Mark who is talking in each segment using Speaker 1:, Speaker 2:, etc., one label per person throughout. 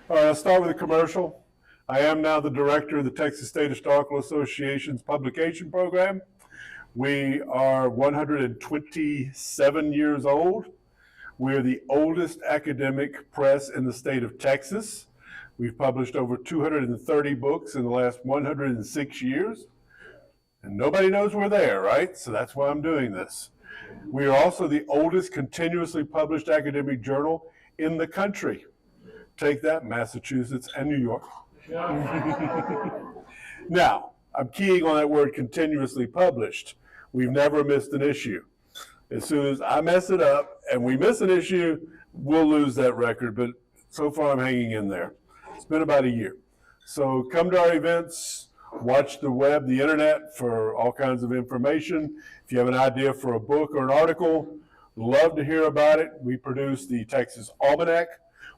Speaker 1: All right, I'll start with a commercial. I am now the director of the Texas State Historical Association's publication program. We are 127 years old. We're the oldest academic press in the state of Texas. We've published over 230 books in the last 106 years. And nobody knows we're there, right? So that's why I'm doing this. We are also the oldest continuously published academic journal in the country. Take that, Massachusetts and New York. Now, I'm keying on that word continuously published. We've never missed an issue. As soon as I mess it up and we miss an issue, we'll lose that record, but so far I'm hanging in there. It's been about a year. So come to our events, watch the web, the internet for all kinds of information. If you have an idea for a book or an article, love to hear about it. We produce the Texas Almanac.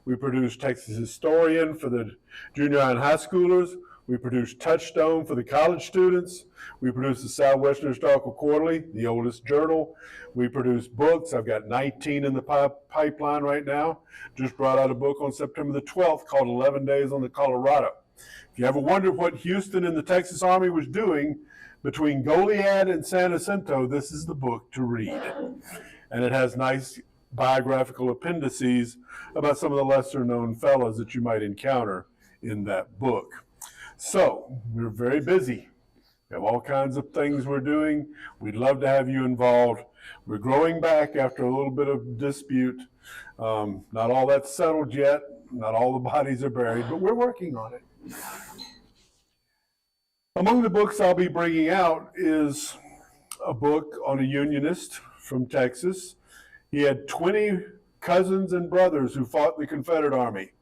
Speaker 1: We produce Texas Historian for the junior high and high schoolers. We produce Touchstone for the college students. We produce the Southwestern Historical Quarterly, the oldest journal. We produce books. I've got 19 in the pipeline right now. Just brought out a book on September the 12th called 11 Days on the Colorado. If you ever wondered what Houston and the Texas Army was doing between Goliad and San Jacinto, this is the book to read. And it has nice biographical appendices about some of the lesser known fellows that you might encounter in that book. So we're very busy. We have all kinds of things we're doing. We'd love to have you involved. We're growing back after a little bit of dispute. Not all that's settled yet. Not all the bodies are buried, but we're working on it. Among the books I'll be bringing out is a book on a Unionist from Texas. He had 20 cousins and brothers who fought in the Confederate Army.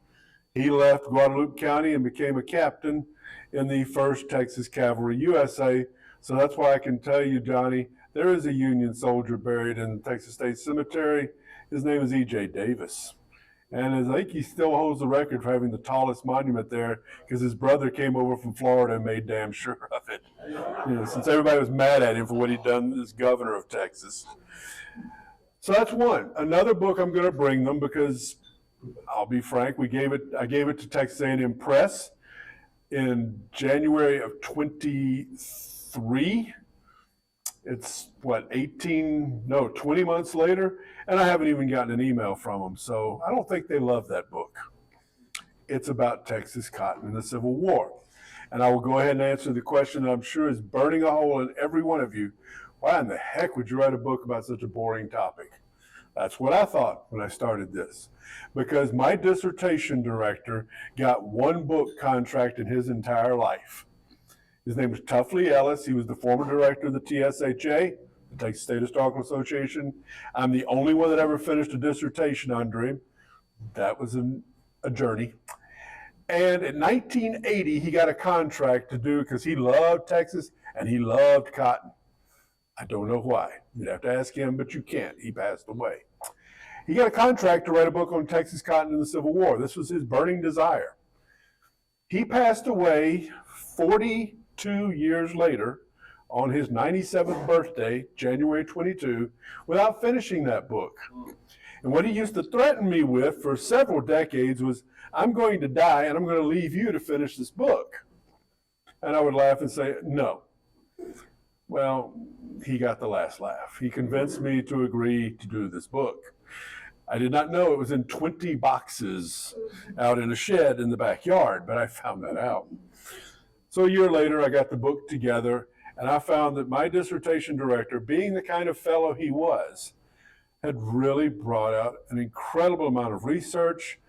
Speaker 1: He left Guadalupe County and became a captain in the 1st Texas Cavalry USA. So that's why I can tell you, Johnny, there is a Union soldier buried in the Texas State Cemetery. His name is E.J. Davis. And I think he still holds the record for having the tallest monument there because his brother came over from Florida and made damn sure of it. Since everybody was mad at him for what he'd done as governor of Texas. So that's one. Another book I'm going to bring them because I'll be frank, I gave it to Texas A&M Press in January of 23. It's 20 months later, and I haven't even gotten an email from them. So I don't think they love that book. It's about Texas cotton in the Civil War. And I will go ahead and answer the question that I'm sure is burning a hole in every one of you. Why in the heck would you write a book about such a boring topic? That's what I thought when I started this. Because my dissertation director got one book contract in his entire life. His name was Tuffley Ellis. He was the former director of the TSHA, the Texas State Historical Association. I'm the only one that ever finished a dissertation under him. That was a journey. And in 1980, he got a contract to do, because he loved Texas and he loved cotton. I don't know why. You'd have to ask him, but you can't. He passed away. He got a contract to write a book on Texas cotton in the Civil War. This was his burning desire. He passed away 42 years later on his 97th birthday, January 22, without finishing that book. And what he used to threaten me with for several decades was, I'm going to die and I'm going to leave you to finish this book. And I would laugh and say, no. Well, he got the last laugh. He convinced me to agree to do this book. I did not know it was in 20 boxes out in a shed in the backyard, but I found that out. So a year later, I got the book together, and I found that my dissertation director, being the kind of fellow he was, had really brought out an incredible amount of research,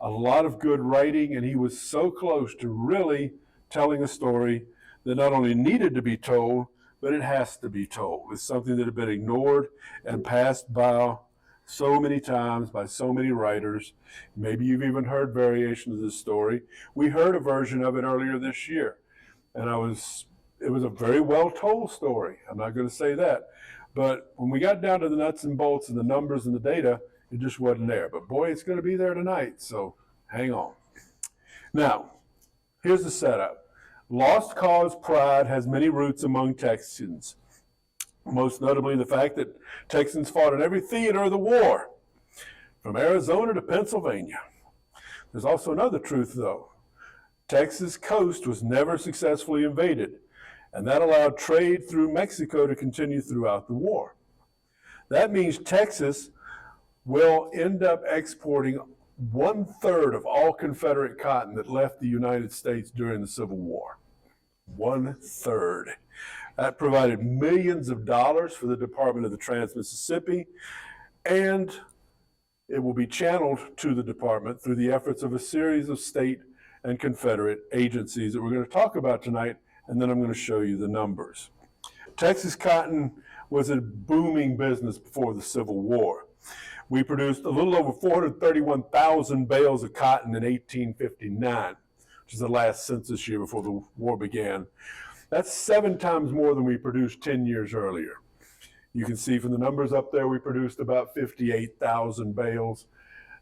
Speaker 1: a lot of good writing, and he was so close to really telling a story that not only needed to be told, but it has to be told. It's something that had been ignored and passed by so many times by so many writers. Maybe you've even heard variations of this story. We heard a version of it earlier this year, and it was a very well told story. I'm not going to say that. But when we got down to the nuts and bolts and the numbers and the data, it just wasn't there. But boy, it's going to be there tonight, so hang on. Now, here's the setup. Lost cause pride has many roots among Texans, most notably the fact that Texans fought in every theater of the war, from Arizona to Pennsylvania. There's also another truth, though. Texas coast was never successfully invaded, and that allowed trade through Mexico to continue throughout the war. That means Texas will end up exporting 1/3 of all Confederate cotton that left the United States during the Civil War. 1/3. That provided millions of dollars for the Department of the Trans-Mississippi, and it will be channeled to the department through the efforts of a series of state and Confederate agencies that we're going to talk about tonight, and then I'm going to show you the numbers. Texas cotton was a booming business before the Civil War. We produced a little over 431,000 bales of cotton in 1859, which is the last census year before the war began. That's 7 times more than we produced 10 years earlier. You can see from the numbers up there, we produced about 58,000 bales.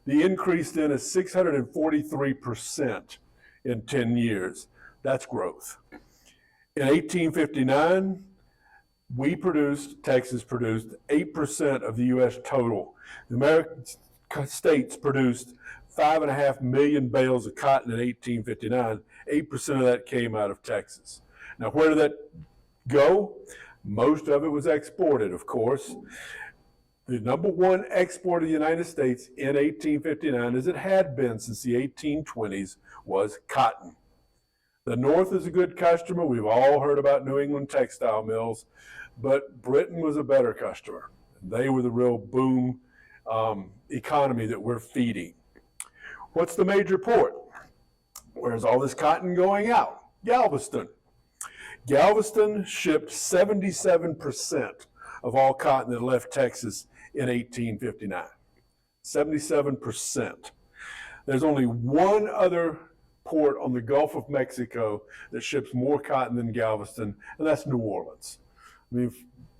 Speaker 1: The increase then is 643% in 10 years. That's growth. In 1859, Texas produced 8% of the U.S. total. The American states produced 5.5 million bales of cotton in 1859. 8% of that came out of Texas. Now, where did that go? Most of it was exported, of course. The number one export of the United States in 1859, as it had been since the 1820s, was cotton. The North is a good customer. We've all heard about New England textile mills, but Britain was a better customer. They were the real boom economy that we're feeding. What's the major port? Where's all this cotton going out? Galveston. Galveston shipped 77% of all cotton that left Texas in 1859. 77%. There's only one other port on the Gulf of Mexico that ships more cotton than Galveston, and that's New Orleans. I mean,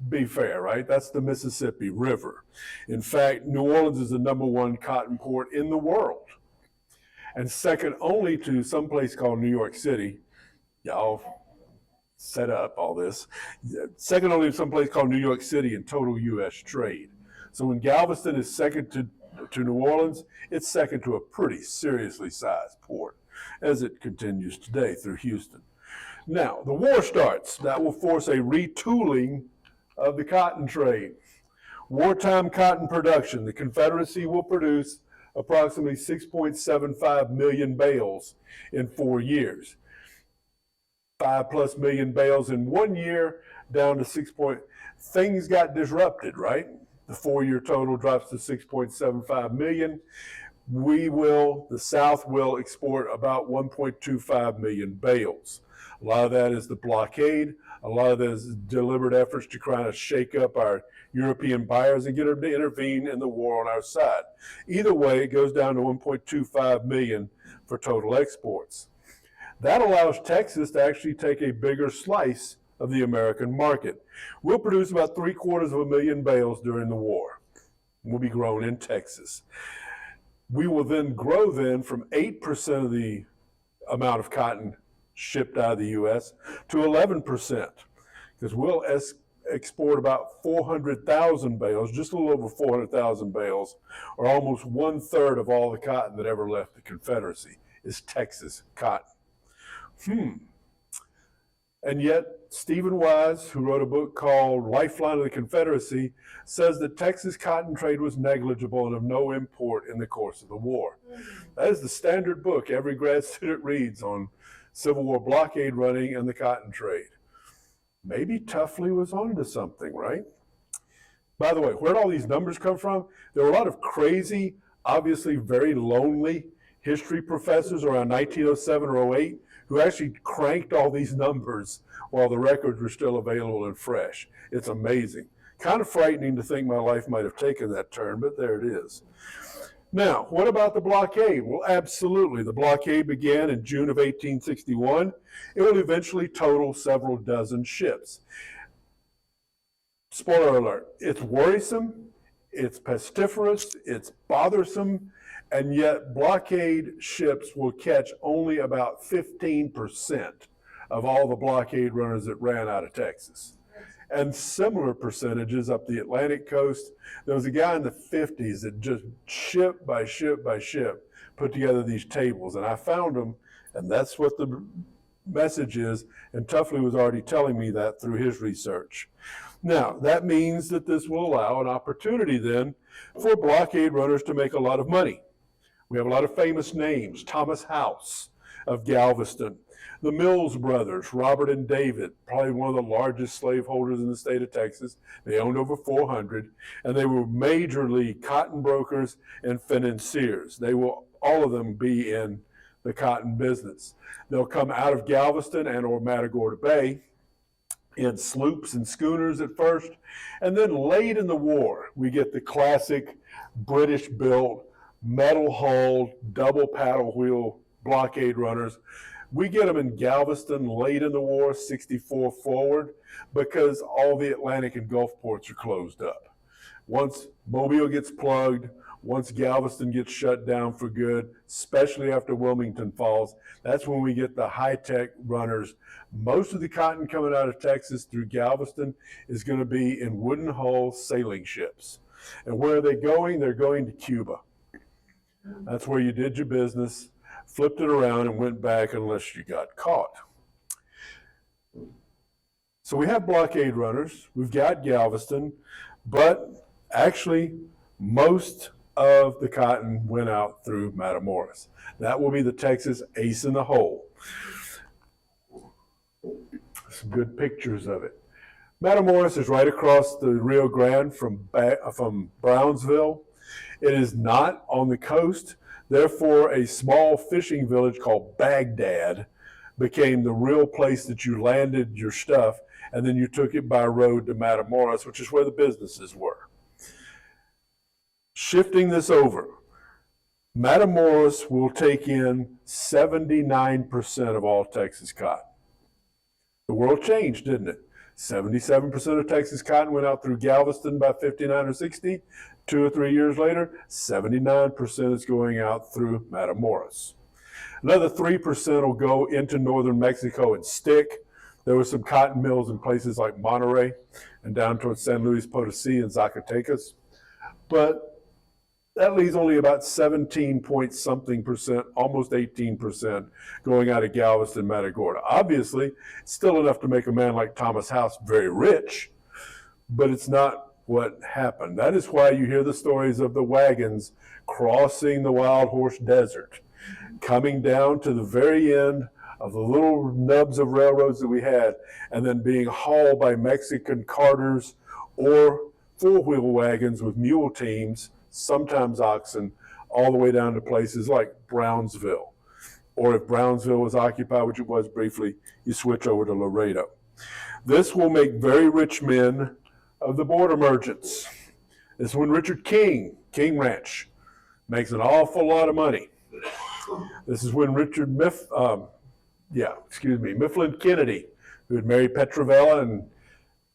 Speaker 1: be fair, right? That's the Mississippi River. In fact, New Orleans is the number one cotton port in the world, and second only to someplace called New York City. Y'all set up all this. Second only to someplace called New York City in total U.S. trade. So when Galveston is second to New Orleans, it's second to a pretty seriously sized port, as it continues today through Houston. Now, the war starts. That will force a retooling of the cotton trade. Wartime cotton production. The Confederacy will produce approximately 6.75 million bales in 4 years. 5+ million bales in 1 year, down to 6. Things got disrupted, right? The 4-year total drops to 6.75 million. The South will export about 1.25 million bales. A lot of that is the blockade. A lot of that is deliberate efforts to try to shake up our European buyers and get them to intervene in the war on our side. Either way, it goes down to 1.25 million for total exports. That allows Texas to actually take a bigger slice of the American market. We'll produce about 750,000 bales during the war. Will be grown in Texas. We will then grow from 8% of the amount of cotton shipped out of the U.S. to 11%, because we'll export about 400,000 bales, just a little over 400,000 bales, or almost 1/3 of all the cotton that ever left the Confederacy is Texas cotton. And yet, Stephen Wise, who wrote a book called Lifeline of the Confederacy, says that Texas cotton trade was negligible and of no import in the course of the war. That is the standard book every grad student reads on Civil War blockade running and the cotton trade. Maybe Tuffley was onto something, right? By the way, where did all these numbers come from? There were a lot of crazy, obviously very lonely history professors around 1907 or 08 who actually cranked all these numbers while the records were still available and fresh. It's amazing. Kind of frightening to think my life might have taken that turn, but there it is. Now, what about the blockade? Well, absolutely. The blockade began in June of 1861. It will eventually total several dozen ships. Spoiler alert, it's worrisome, it's pestiferous, it's bothersome, and yet blockade ships will catch only about 15% of all the blockade runners that ran out of Texas. And similar percentages up the Atlantic coast. There was a guy in the 50s that just ship by ship by ship put together these tables, and I found them, and that's what the message is, and Tuffley was already telling me that through his research. Now, that means that this will allow an opportunity then for blockade runners to make a lot of money. We have a lot of famous names: Thomas House of Galveston, the Mills brothers, Robert and David, probably one of the largest slaveholders in the state of Texas. They owned over 400, and they were majorly cotton brokers and financiers. They will, all of them, be in the cotton business. They'll come out of Galveston and or Matagorda Bay in sloops and schooners at first, and then late in the war, we get the classic British-built, metal-hulled, double paddle wheel blockade runners. We get them in Galveston late in the war, 64 forward, because all the Atlantic and Gulf ports are closed up. Once Mobile gets plugged, once Galveston gets shut down for good, especially after Wilmington falls, that's when we get the high-tech runners. Most of the cotton coming out of Texas through Galveston is going to be in wooden hull sailing ships. And where are they going? They're going to Cuba. That's where you did your business, flipped it around, and went back unless you got caught. So we have blockade runners, we've got Galveston, but actually most of the cotton went out through Matamoros. That will be the Texas ace in the hole. Some good pictures of it. Matamoros is right across the Rio Grande from Brownsville. It is not on the coast. Therefore, a small fishing village called Baghdad became the real place that you landed your stuff, and then you took it by road to Matamoros, which is where the businesses were. Shifting this over, Matamoros will take in 79% of all Texas cotton. The world changed, didn't it? 77% of Texas cotton went out through Galveston by 59 or 60. 2 or 3 years later, 79% is going out through Matamoros. Another 3% will go into northern Mexico and stick. There were some cotton mills in places like Monterrey and down towards San Luis Potosí and Zacatecas. But that leaves only about 17 point something percent, almost 18%, going out of Galveston, Matagorda. Obviously, it's still enough to make a man like Thomas House very rich, but it's not what happened. That is why you hear the stories of the wagons crossing the Wild Horse Desert, coming down to the very end of the little nubs of railroads that we had, and then being hauled by Mexican carters or four-wheel wagons with mule teams, sometimes oxen, all the way down to places like Brownsville. Or if Brownsville was occupied, which it was briefly, you switch over to Laredo. This will make very rich men of the border merchants. This is when Richard King Ranch, makes an awful lot of money. This is when Mifflin Kennedy, who had married Petrovella and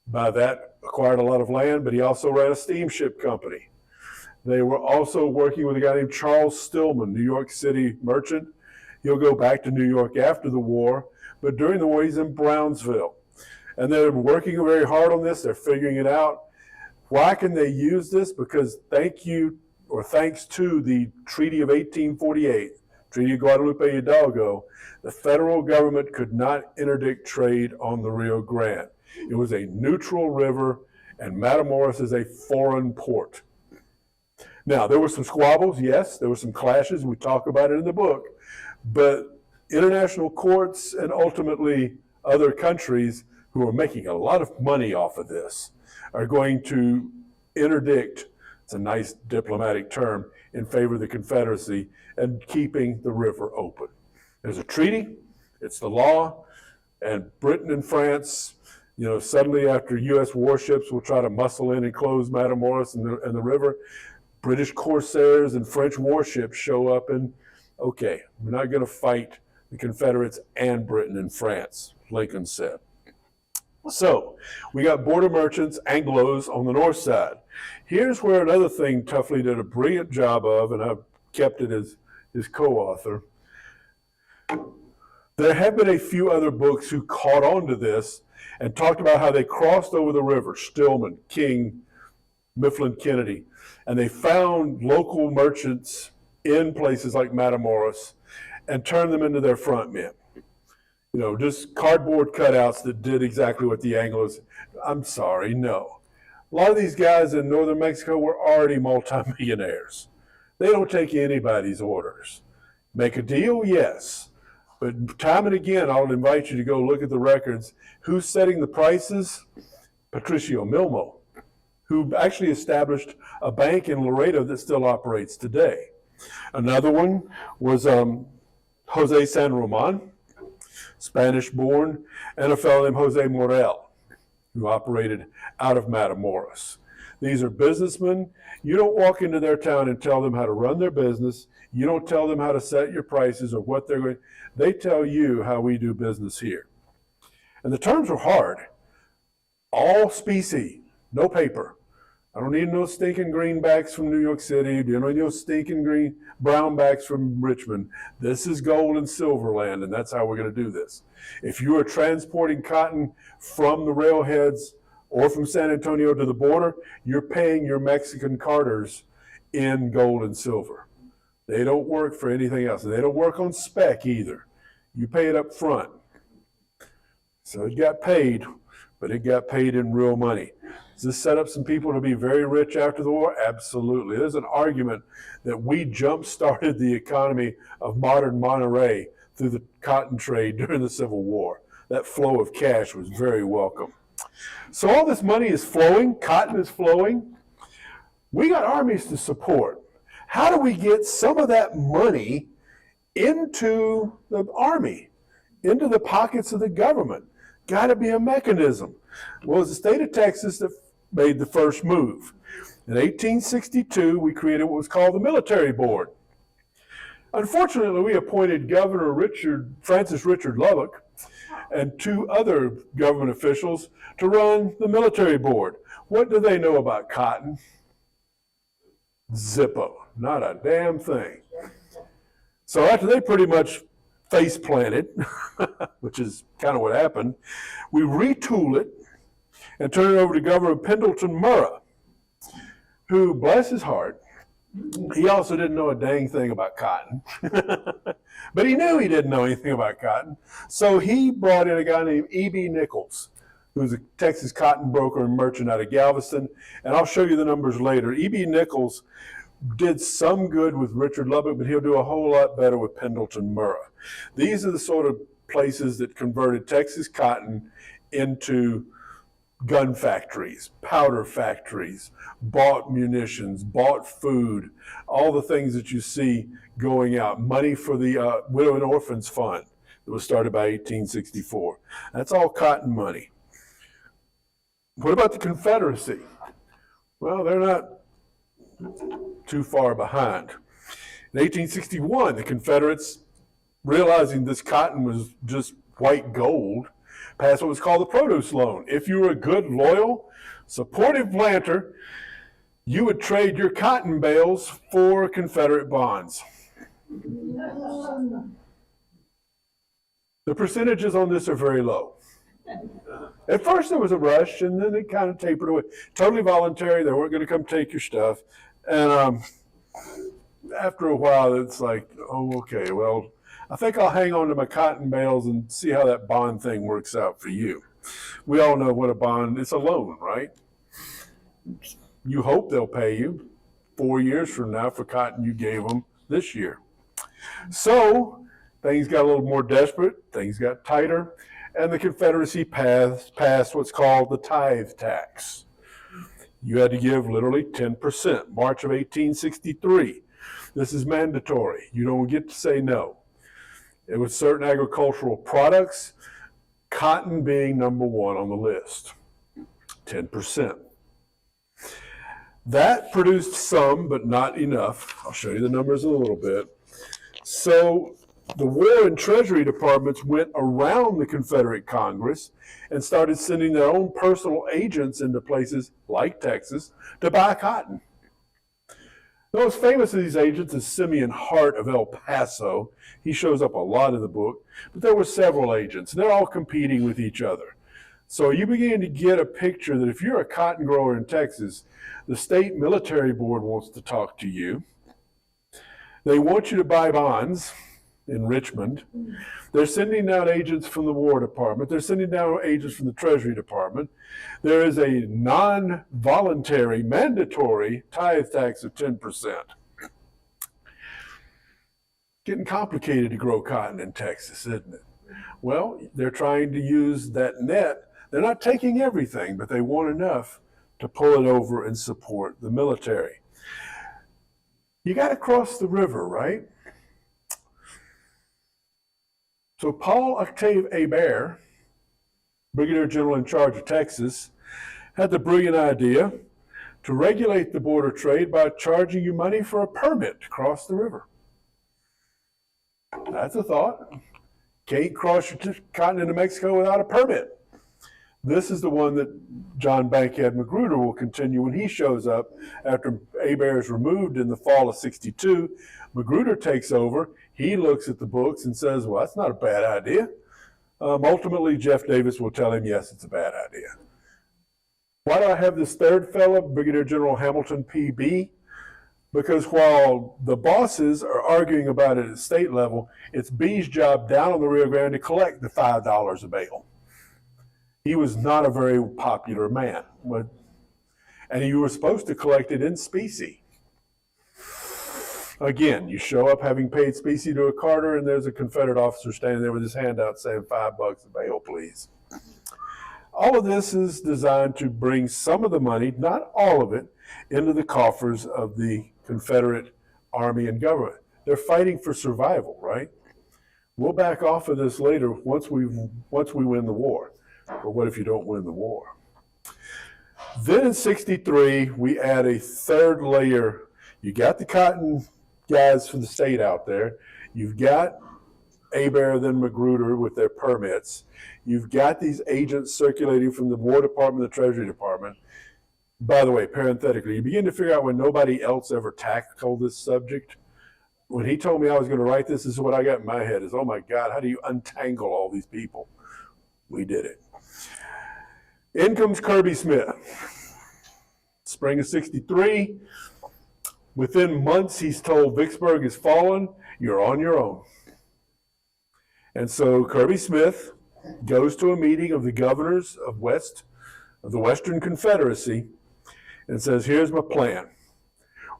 Speaker 1: by that acquired a lot of land, but he also ran a steamship company. They were also working with a guy named Charles Stillman, New York City merchant. He'll go back to New York after the war, but during the war he's in Brownsville. And they're working very hard on this. They're figuring it out. Why can they use this? Because thanks to the Treaty of 1848, Treaty of Guadalupe Hidalgo, the federal government could not interdict trade on the Rio Grande. It was a neutral river, and Matamoros is a foreign port. Now, there were some squabbles, yes, there were some clashes, we talk about it in the book, but international courts and ultimately other countries who are making a lot of money off of this are going to interdict, it's a nice diplomatic term, in favor of the Confederacy and keeping the river open. There's a treaty, it's the law, and Britain and France, suddenly after U.S. warships will try to muscle in and close Matamoros and the river, British corsairs and French warships show up and, okay, we're not going to fight the Confederates and Britain and France, Lincoln said. So we got border merchants, Anglos, on the north side. Here's where another thing Tuffley did a brilliant job of, and I've kept it as his co-author. There have been a few other books who caught on to this and talked about how they crossed over the river, Stillman, King, Mifflin Kennedy, and they found local merchants in places like Matamoros and turned them into their front men. You know, just cardboard cutouts that did exactly what the Anglos. I'm sorry, no. A lot of these guys in northern Mexico were already multimillionaires. They don't take anybody's orders. Make a deal, yes. But time and again, I'll invite you to go look at the records. Who's setting the prices? Patricio Milmo, who actually established a bank in Laredo that still operates today. Another one was Jose San Roman, Spanish-born, and a fellow named Jose Morel, who operated out of Matamoros. These are businessmen. You don't walk into their town and tell them how to run their business. You don't tell them how to set your prices or what they're going. They tell you how we do business here. And the terms are hard. All specie, no paper. I don't need no stinking greenbacks from New York City. You don't need no stinking green brownbacks from Richmond. This is gold and silver land, and that's how we're going to do this. If you are transporting cotton from the railheads or from San Antonio to the border, you're paying your Mexican carters in gold and silver. They don't work for anything else. They don't work on spec either. You pay it up front. So it got paid, but it got paid in real money. Does this set up some people to be very rich after the war? Absolutely. There's an argument that we jump-started the economy of modern Monterey through the cotton trade during the Civil War. That flow of cash was very welcome. So all this money is flowing, cotton is flowing. We got armies to support. How do we get some of that money into the army, into the pockets of the government? Got to be a mechanism. Well, it was the state of Texas that made the first move. In 1862, we created what was called the Military Board. Unfortunately, we appointed Governor Francis Richard Lubbock and two other government officials to run the Military Board. What do they know about cotton? Zippo, not a damn thing. So after they pretty much face planted, which is kind of what happened, we retool it and turn it over to Governor Pendleton Murrah, who, bless his heart, he also didn't know a dang thing about cotton. But he knew he didn't know anything about cotton. So he brought in a guy named E.B. Nichols, who's a Texas cotton broker and merchant out of Galveston. And I'll show you the numbers later. E.B. Nichols did some good with Richard Lubbock, but he'll do a whole lot better with Pendleton Murrah. These are the sort of places that converted Texas cotton into gun factories, powder factories, bought munitions, bought food, all the things that you see going out. Money for the Widow and Orphans Fund that was started by 1864. That's all cotton money. What about the Confederacy? Well, they're not too far behind. In 1861, the Confederates, realizing this cotton was just white gold, passed what was called the produce loan. If you were a good, loyal, supportive planter, you would trade your cotton bales for Confederate bonds. The percentages on this are very low. At first there was a rush, and then it kind of tapered away. Totally voluntary. They weren't going to come take your stuff. And after a while, it's like, oh, okay, well, I think I'll hang on to my cotton bales and see how that bond thing works out for you. We all know what a bond, it's a loan, right? You hope they'll pay you 4 years from now for cotton you gave them this year. So things got a little more desperate, things got tighter, and the Confederacy passed what's called the tithe tax. You had to give literally 10%, March of 1863. This is mandatory. You don't get to say no. It was certain agricultural products, cotton being number one on the list, 10%. That produced some, but not enough. I'll show you the numbers in a little bit. So the War and Treasury Departments went around the Confederate Congress and started sending their own personal agents into places like Texas to buy cotton. The most famous of these agents is Simeon Hart of El Paso. He shows up a lot in the book, but there were several agents, and they're all competing with each other. So you begin to get a picture that if you're a cotton grower in Texas, the state military board wants to talk to you. They want you to buy bonds in Richmond. They're sending down agents from the War Department. They're sending down agents from the Treasury Department. There is a non-voluntary, mandatory tithe tax of 10%. Getting complicated to grow cotton in Texas, isn't it? Well, they're trying to use that net. They're not taking everything, but they want enough to pull it over and support the military. You got to cross the river, right? So Paul Octave Hebert, Brigadier General in charge of Texas, had the brilliant idea to regulate the border trade by charging you money for a permit to cross the river. That's a thought. Can't cross your cotton into Mexico without a permit. This is the one that John Bankhead Magruder will continue when he shows up after Hebert is removed in the fall of '62. Magruder takes over. He looks at the books and says, well, that's not a bad idea. Ultimately, Jeff Davis will tell him, yes, it's a bad idea. Why do I have this third fellow, Brigadier General Hamilton P.B.? Because while the bosses are arguing about it at state level, it's B's job down on the Rio Grande to collect the $5 a bale. He was not a very popular man, and you were supposed to collect it in specie. Again, you show up having paid specie to a carter, and there's a Confederate officer standing there with his hand out saying, $5 a bale, please. All of this is designed to bring some of the money, not all of it, into the coffers of the Confederate Army and government. They're fighting for survival, right? We'll back off of this later once we win the war. But what if you don't win the war? Then in '63, we add a third layer. You got the cotton guys from the state out there. You've got Hebert, then Magruder with their permits. You've got these agents circulating from the War Department, the Treasury Department. By the way, parenthetically, you begin to figure out when nobody else ever tackled this subject. When he told me I was going to write this is what I got in my head is, oh my God, how do you untangle all these people? We did it. In comes Kirby Smith. Spring of '63. Within months, he's told Vicksburg has fallen. You're on your own. And so Kirby Smith goes to a meeting of the governors of the Western Confederacy and says, here's my plan.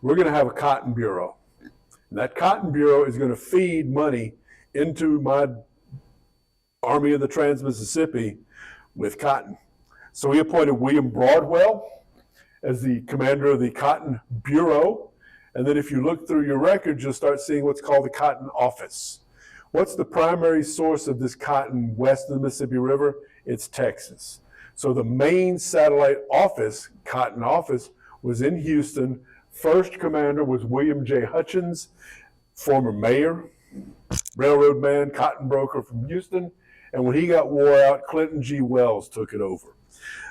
Speaker 1: We're going to have a cotton bureau. And that cotton bureau is going to feed money into my Army of the Trans-Mississippi with cotton. So he appointed William Broadwell as the commander of the Cotton Bureau. And then if you look through your records, you'll start seeing what's called the Cotton Office. What's the primary source of this cotton west of the Mississippi River? It's Texas. So the main satellite office, Cotton Office, was in Houston. First commander was William J. Hutchins, former mayor, railroad man, cotton broker from Houston. And when he got wore out, Clinton G. Wells took it over.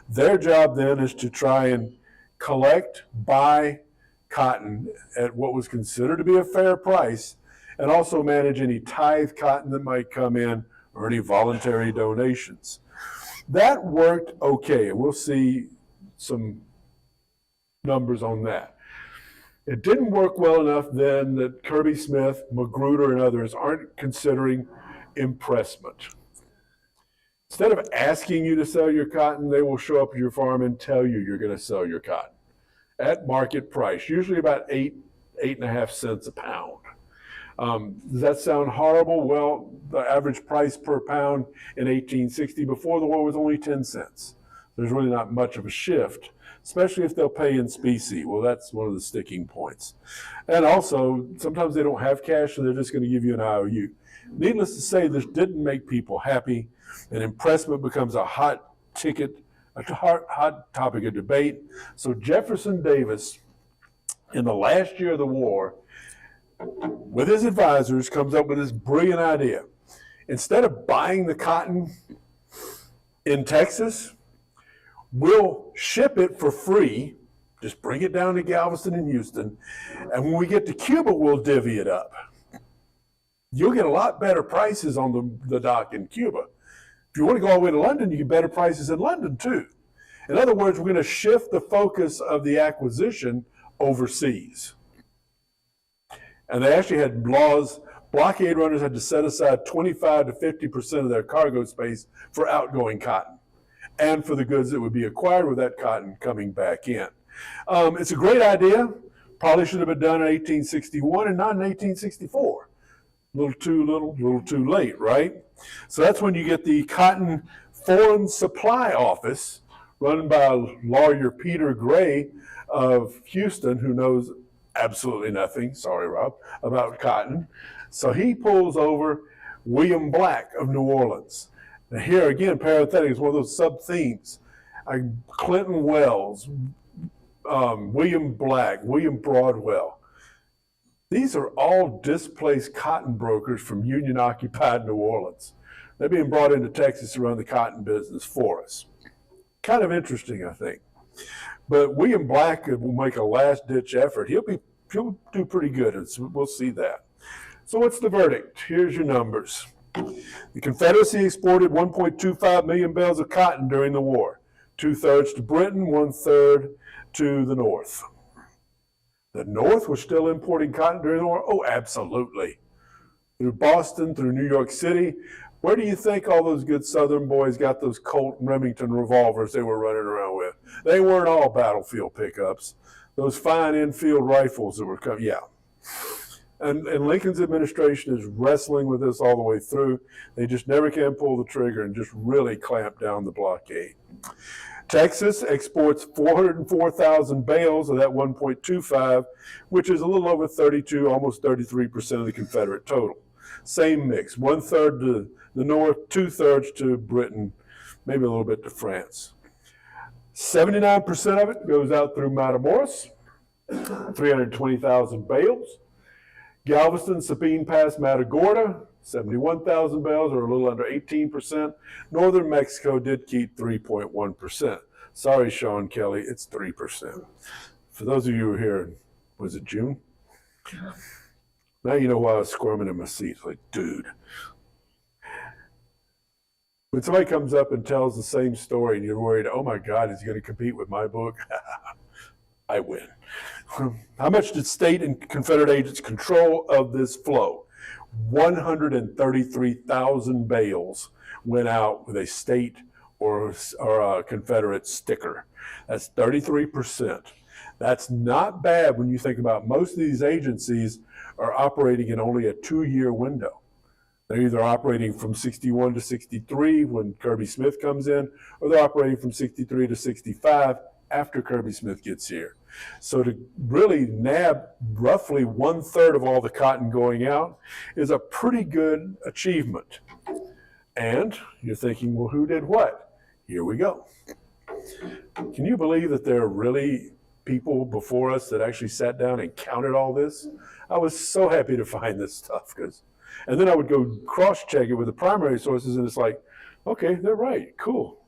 Speaker 1: Their job then is to try and collect, buy cotton at what was considered to be a fair price, and also manage any tithe cotton that might come in or any voluntary donations. That worked okay, and we'll see some numbers on that. It didn't work well enough then that Kirby Smith, Magruder, and others aren't considering impressment. Instead of asking you to sell your cotton, they will show up at your farm and tell you you're going to sell your cotton at market price, usually about 8.5 cents a pound. Does that sound horrible? Well, the average price per pound in 1860 before the war was only 10 cents. There's really not much of a shift, especially if they'll pay in specie. Well, that's one of the sticking points. And also, sometimes they don't have cash, so they're just going to give you an IOU. Needless to say, this didn't make people happy, and impressment becomes a hot topic of debate. So Jefferson Davis, in the last year of the war, with his advisors, comes up with this brilliant idea. Instead of buying the cotton in Texas, we'll ship it for free, just bring it down to Galveston and Houston, and when we get to Cuba, we'll divvy it up. You'll get a lot better prices on the dock in Cuba. If you want to go all the way to London, you get better prices in London too. In other words, we're going to shift the focus of the acquisition overseas. And they actually had laws, blockade runners had to set aside 25 to 50% of their cargo space for outgoing cotton and for the goods that would be acquired with that cotton coming back in. It's a great idea. Probably should have been done in 1861 and not in 1864. A little too late, right? So that's when you get the Cotton Foreign Supply Office, run by lawyer Peter Gray of Houston, who knows absolutely nothing, sorry Rob, about cotton. So he pulls over William Black of New Orleans. Now here again, parenthetic is one of those sub-themes. Clinton Wells, William Black, William Broadwell. These are all displaced cotton brokers from Union-occupied New Orleans. They're being brought into Texas to run the cotton business for us. Kind of interesting, I think. But William Black will make a last-ditch effort. He'll do pretty good, and so we'll see that. So what's the verdict? Here's your numbers. The Confederacy exported 1.25 million bales of cotton during the war, 2/3 to Britain, 1/3 to the North. The North was still importing cotton during the war? Oh, absolutely. Through Boston, through New York City. Where do you think all those good Southern boys got those Colt and Remington revolvers they were running around with? They weren't all battlefield pickups. Those fine infield rifles that were coming, yeah. And Lincoln's administration is wrestling with this all the way through. They just never can pull the trigger and just really clamp down the blockade. Texas exports 404,000 bales of that 1.25, which is a little over 32, almost 33% of the Confederate total. Same mix, 1/3 to the North, 2/3 to Britain, maybe a little bit to France. 79% of it goes out through Matamoros, 320,000 bales. Galveston, Sabine Pass, Matagorda, 71,000 bales, or a little under 18%. Northern Mexico did keep 3.1%. Sorry, Sean Kelly, it's 3%. For those of you who are here, was it June? Now you know why I was squirming in my seat. Like, dude. When somebody comes up and tells the same story and you're worried, oh my God, is he going to compete with my book? I win. How much did state and Confederate agents control of this flow? 133,000 bales went out with a state or a Confederate sticker. That's 33%. That's not bad when you think about most of these agencies are operating in only a 2-year window. They're either operating from 61 to 63 when Kirby Smith comes in, or they're operating from 63 to 65 after Kirby Smith gets here. So to really nab roughly 1/3 of all the cotton going out is a pretty good achievement. And you're thinking, well, who did what? Here we go. Can you believe that there are really people before us that actually sat down and counted all this? I was so happy to find this stuff, and then I would go cross-check it with the primary sources, and it's like, okay, they're right, cool.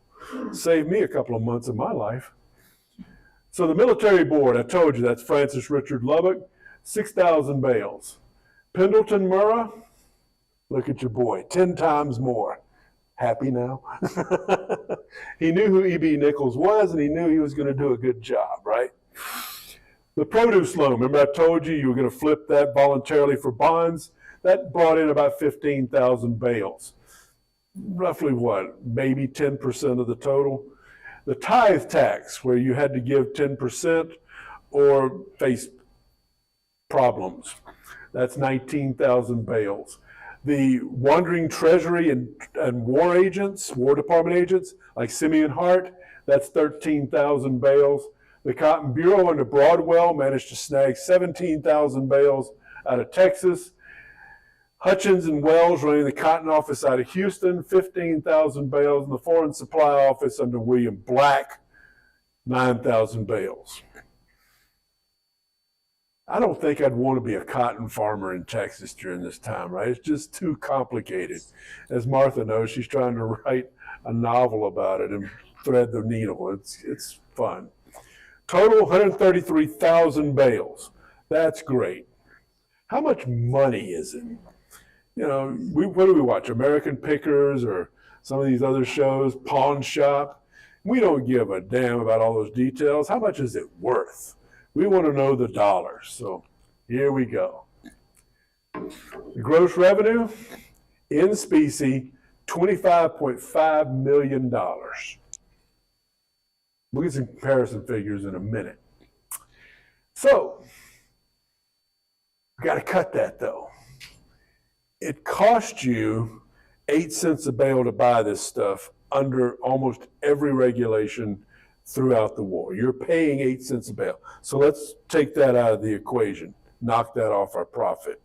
Speaker 1: Saved me a couple of months of my life. So the military board, I told you, that's Francis Richard Lubbock, 6,000 bales. Pendleton Murrah, look at your boy, 10 times more. Happy now? He knew who E.B. Nichols was, and he knew he was going to do a good job, right? The produce loan, remember I told you were going to flip that voluntarily for bonds? That brought in about 15,000 bales. Roughly what, maybe 10% of the total? The tithe tax, where you had to give 10% or face problems. That's 19,000 bales. The wandering treasury and war agents, War Department agents, like Simeon Hart, that's 13,000 bales. The Cotton Bureau under Broadwell managed to snag 17,000 bales out of Texas. Hutchins and Wells running the Cotton Office out of Houston, 15,000 bales, and the Foreign Supply Office under William Black, 9,000 bales. I don't think I'd want to be a cotton farmer in Texas during this time, right? It's just too complicated. As Martha knows, she's trying to write a novel about it and thread the needle. It's fun. Total 133,000 bales. That's great. How much money is it? You know, what do we watch? American Pickers or some of these other shows, Pawn Shop? We don't give a damn about all those details. How much is it worth? We want to know the dollars. So here we go. The gross revenue in specie, $25.5 million. We'll get some comparison figures in a minute. So, got to cut that though. It cost you 8 cents a bale to buy this stuff under almost every regulation throughout the war. You're paying 8 cents a bale. So let's take that out of the equation, knock that off our profit.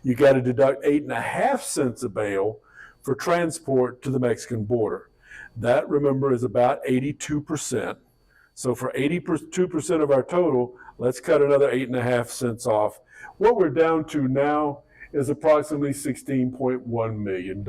Speaker 1: You got to deduct 8.5 cents a bale for transport to the Mexican border. That, remember, is about 82%. So for 82% of our total, let's cut another 8.5 cents off. What we're down to now is approximately $16.1 million.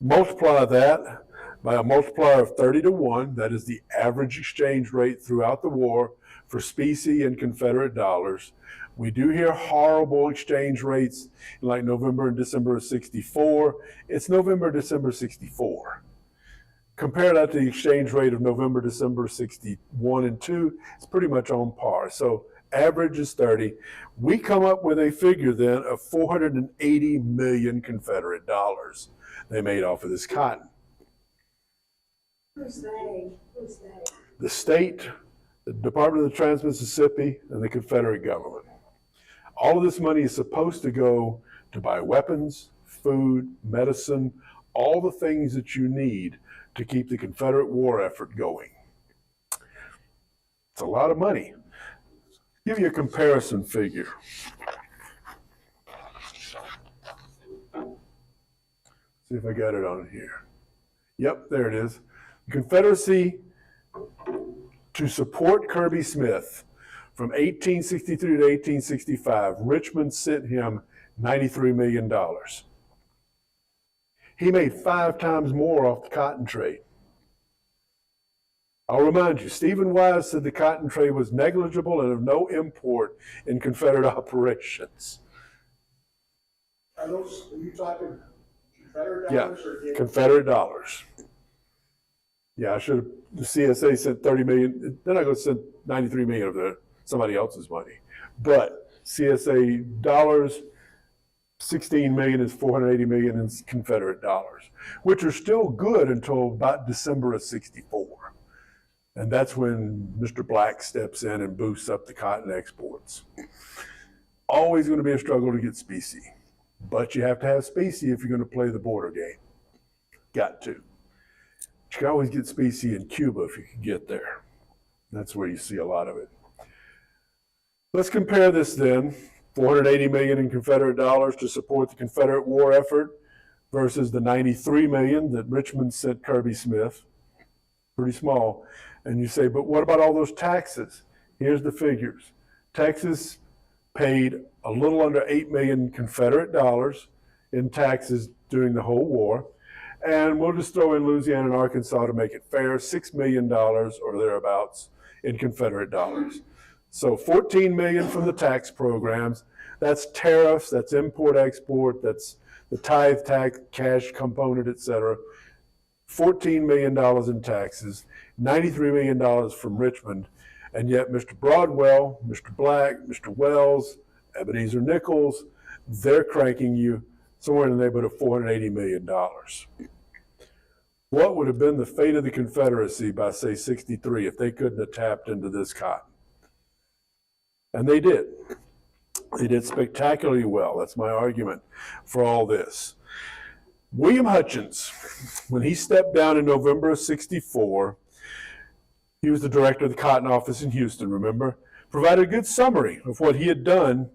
Speaker 1: Multiply that by a multiplier of 30 to 1, that is the average exchange rate throughout the war for specie and Confederate dollars. We do hear horrible exchange rates like November and December of 64. It's November, December 64. Compare that to the exchange rate of November, December 61 and 2, it's pretty much on par. So average is 30. We come up with a figure then of 480 million Confederate dollars they made off of this cotton.
Speaker 2: Who's they? Who's they?
Speaker 1: The state, the Department of the Trans-Mississippi, and the Confederate government. All of this money is supposed to go to buy weapons, food, medicine, all the things that you need to keep the Confederate war effort going. It's a lot of money. Give you a comparison figure. See if I got it on here. Yep, there it is. Confederacy to support Kirby Smith from 1863 to 1865, Richmond sent him $93 million. He made 5 times more off the cotton trade. I'll remind you, Stephen Wise said the cotton trade was negligible and of no import in Confederate operations.
Speaker 3: Are you talking Confederate dollars?
Speaker 1: Yeah, Confederate dollars. Yeah, I should have, the CSA sent 30 million, they're not going to send 93 million of somebody else's money. But CSA dollars, 16 million is 480 million in Confederate dollars, which are still good until about December of 64. And that's when Mr. Black steps in and boosts up the cotton exports. Always going to be a struggle to get specie, but you have to have specie if you're going to play the border game. Got to. You can always get specie in Cuba if you can get there. That's where you see a lot of it. Let's compare this then. 480 million in Confederate dollars to support the Confederate war effort versus the 93 million that Richmond sent Kirby Smith. Pretty small. And you say, but what about all those taxes? Here's the figures. Texas paid a little under 8 million Confederate dollars in taxes during the whole war. And we'll just throw in Louisiana and Arkansas to make it fair, $6 million or thereabouts in Confederate dollars. So 14 million from the tax programs. That's tariffs, that's import-export, that's the tithe tax, cash component, et cetera. $14 million in taxes, $93 million from Richmond, and yet Mr. Broadwell, Mr. Black, Mr. Wells, Ebenezer Nichols, they're cranking you somewhere in the neighborhood of $480 million. What would have been the fate of the Confederacy by, say, 63 if they couldn't have tapped into this cotton? And they did. They did spectacularly well. That's my argument for all this. William Hutchins, when he stepped down in November of 64, he was the director of the Cotton Office in Houston, remember? Provided a good summary of what he had done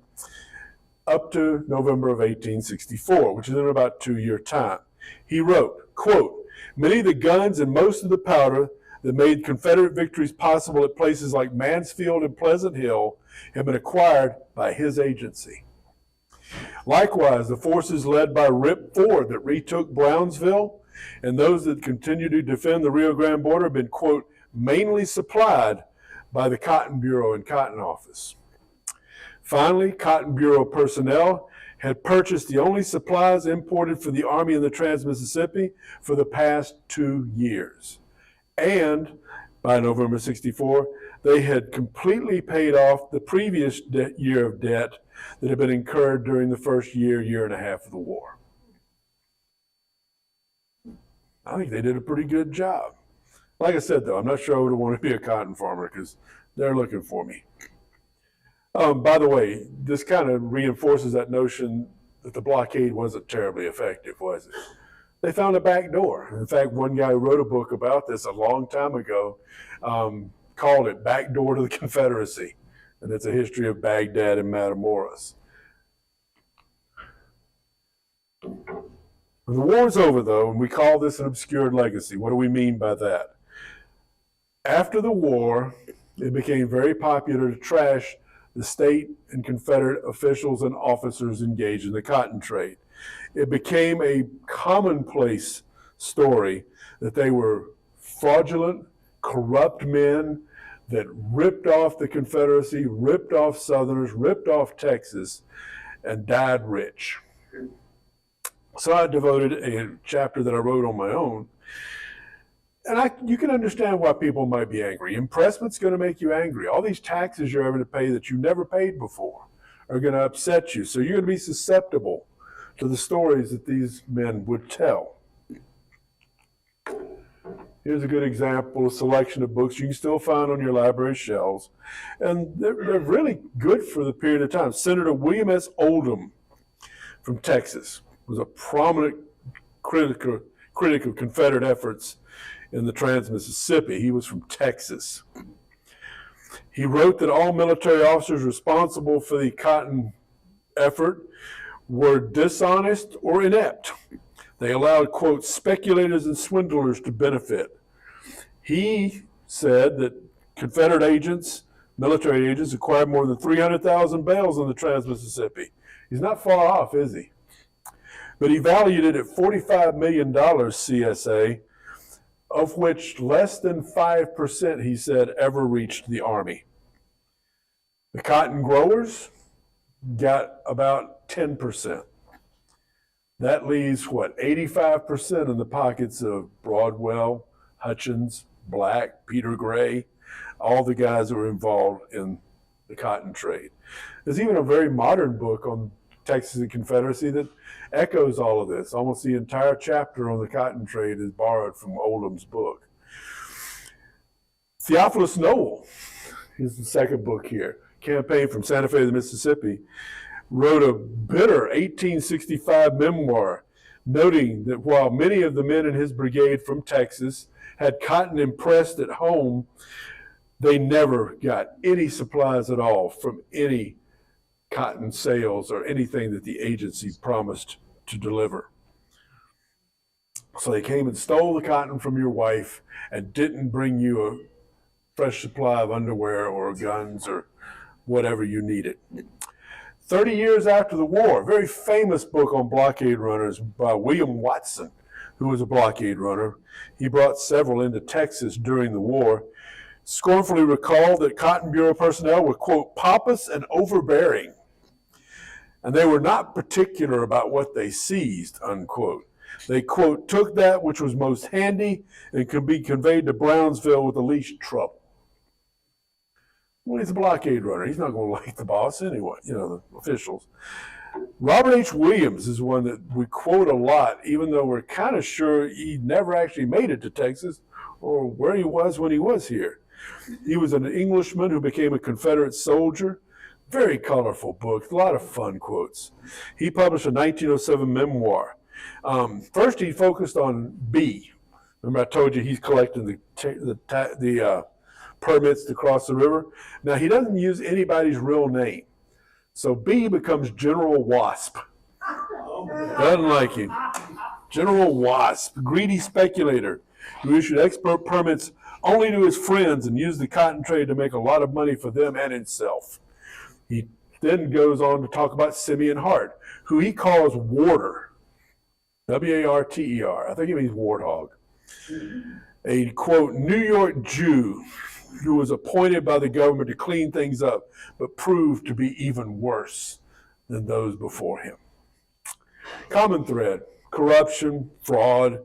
Speaker 1: up to November of 1864, which is in about a 2-year time. He wrote, quote, "Many of the guns and most of the powder that made Confederate victories possible at places like Mansfield and Pleasant Hill have been acquired by his agency. Likewise, the forces led by Rip Ford that retook Brownsville and those that continue to defend the Rio Grande border have been, quote, mainly supplied by the Cotton Bureau and Cotton Office. Finally, Cotton Bureau personnel had purchased the only supplies imported for the Army in the Trans-Mississippi for the past 2 years. And by November 64, they had completely paid off the previous year of debt that had been incurred during the first year and a half of the war. I think they did a pretty good job. Like I said, though, I'm not sure I would want to be a cotton farmer because they're looking for me. By the way, this kind of reinforces that notion that the blockade wasn't terribly effective, was it? They found a back door. In fact, one guy wrote a book about this a long time ago, called it Back Door to the Confederacy. And it's a history of Baghdad and Matamoros. When the war's over, though, and we call this an obscured legacy, what do we mean by that? After the war, it became very popular to trash the state and Confederate officials and officers engaged in the cotton trade. It became a commonplace story that they were fraudulent, corrupt men that ripped off the Confederacy, ripped off Southerners, ripped off Texas, and died rich. So I devoted a chapter that I wrote on my own. And you can understand why people might be angry. Impressment's going to make you angry. All these taxes you're having to pay that you never paid before are going to upset you. So you're going to be susceptible to the stories that these men would tell. Here's a good example, a selection of books you can still find on your library shelves. And they're really good for the period of time. Senator William S. Oldham from Texas was a prominent critic of Confederate efforts in the Trans-Mississippi. He was from Texas. He wrote that all military officers responsible for the cotton effort were dishonest or inept. They allowed, quote, speculators and swindlers to benefit. He said that Confederate agents, military agents, acquired more than 300,000 bales in the Trans-Mississippi. He's not far off, is he? But he valued it at $45 million CSA, of which less than 5%, he said, ever reached the Army. The cotton growers got about 10%. That leaves, 85% in the pockets of Broadwell, Hutchins, Black, Peter Gray, all the guys that were involved in the cotton trade. There's even a very modern book on Texas and Confederacy that echoes all of this. Almost the entire chapter on the cotton trade is borrowed from Oldham's book. Theophilus Noel, here's the second book here, Campaign from Santa Fe to the Mississippi, wrote a bitter 1865 memoir noting that while many of the men in his brigade from Texas had cotton impressed at home, they never got any supplies at all from any cotton sales or anything that the agency promised to deliver. So they came and stole the cotton from your wife and didn't bring you a fresh supply of underwear or guns or whatever you needed. 30 years after the war, a very famous book on blockade runners by William Watson, who was a blockade runner. He brought several into Texas during the war, scornfully recalled that Cotton Bureau personnel were, quote, pompous and overbearing, and they were not particular about what they seized, unquote. They, quote, took that which was most handy and could be conveyed to Brownsville with the least trouble. Well, he's a blockade runner. He's not going to like the boss anyway, the officials. Robert H. Williams is one that we quote a lot, even though we're kind of sure he never actually made it to Texas or where he was when he was here. He was an Englishman who became a Confederate soldier. Very colorful book, a lot of fun quotes. He published a 1907 memoir. First, he focused on B. Remember, I told you he's collecting the permits to cross the river. Now, he doesn't use anybody's real name. So B becomes General Wasp. Doesn't like him. General Wasp, greedy speculator who issued export permits only to his friends and used the cotton trade to make a lot of money for them and himself. He then goes on to talk about Simeon Hart, who he calls Warter, W-A-R-T-E-R. I think he means warthog. A, quote, New York Jew who was appointed by the government to clean things up, but proved to be even worse than those before him. Common thread, corruption, fraud.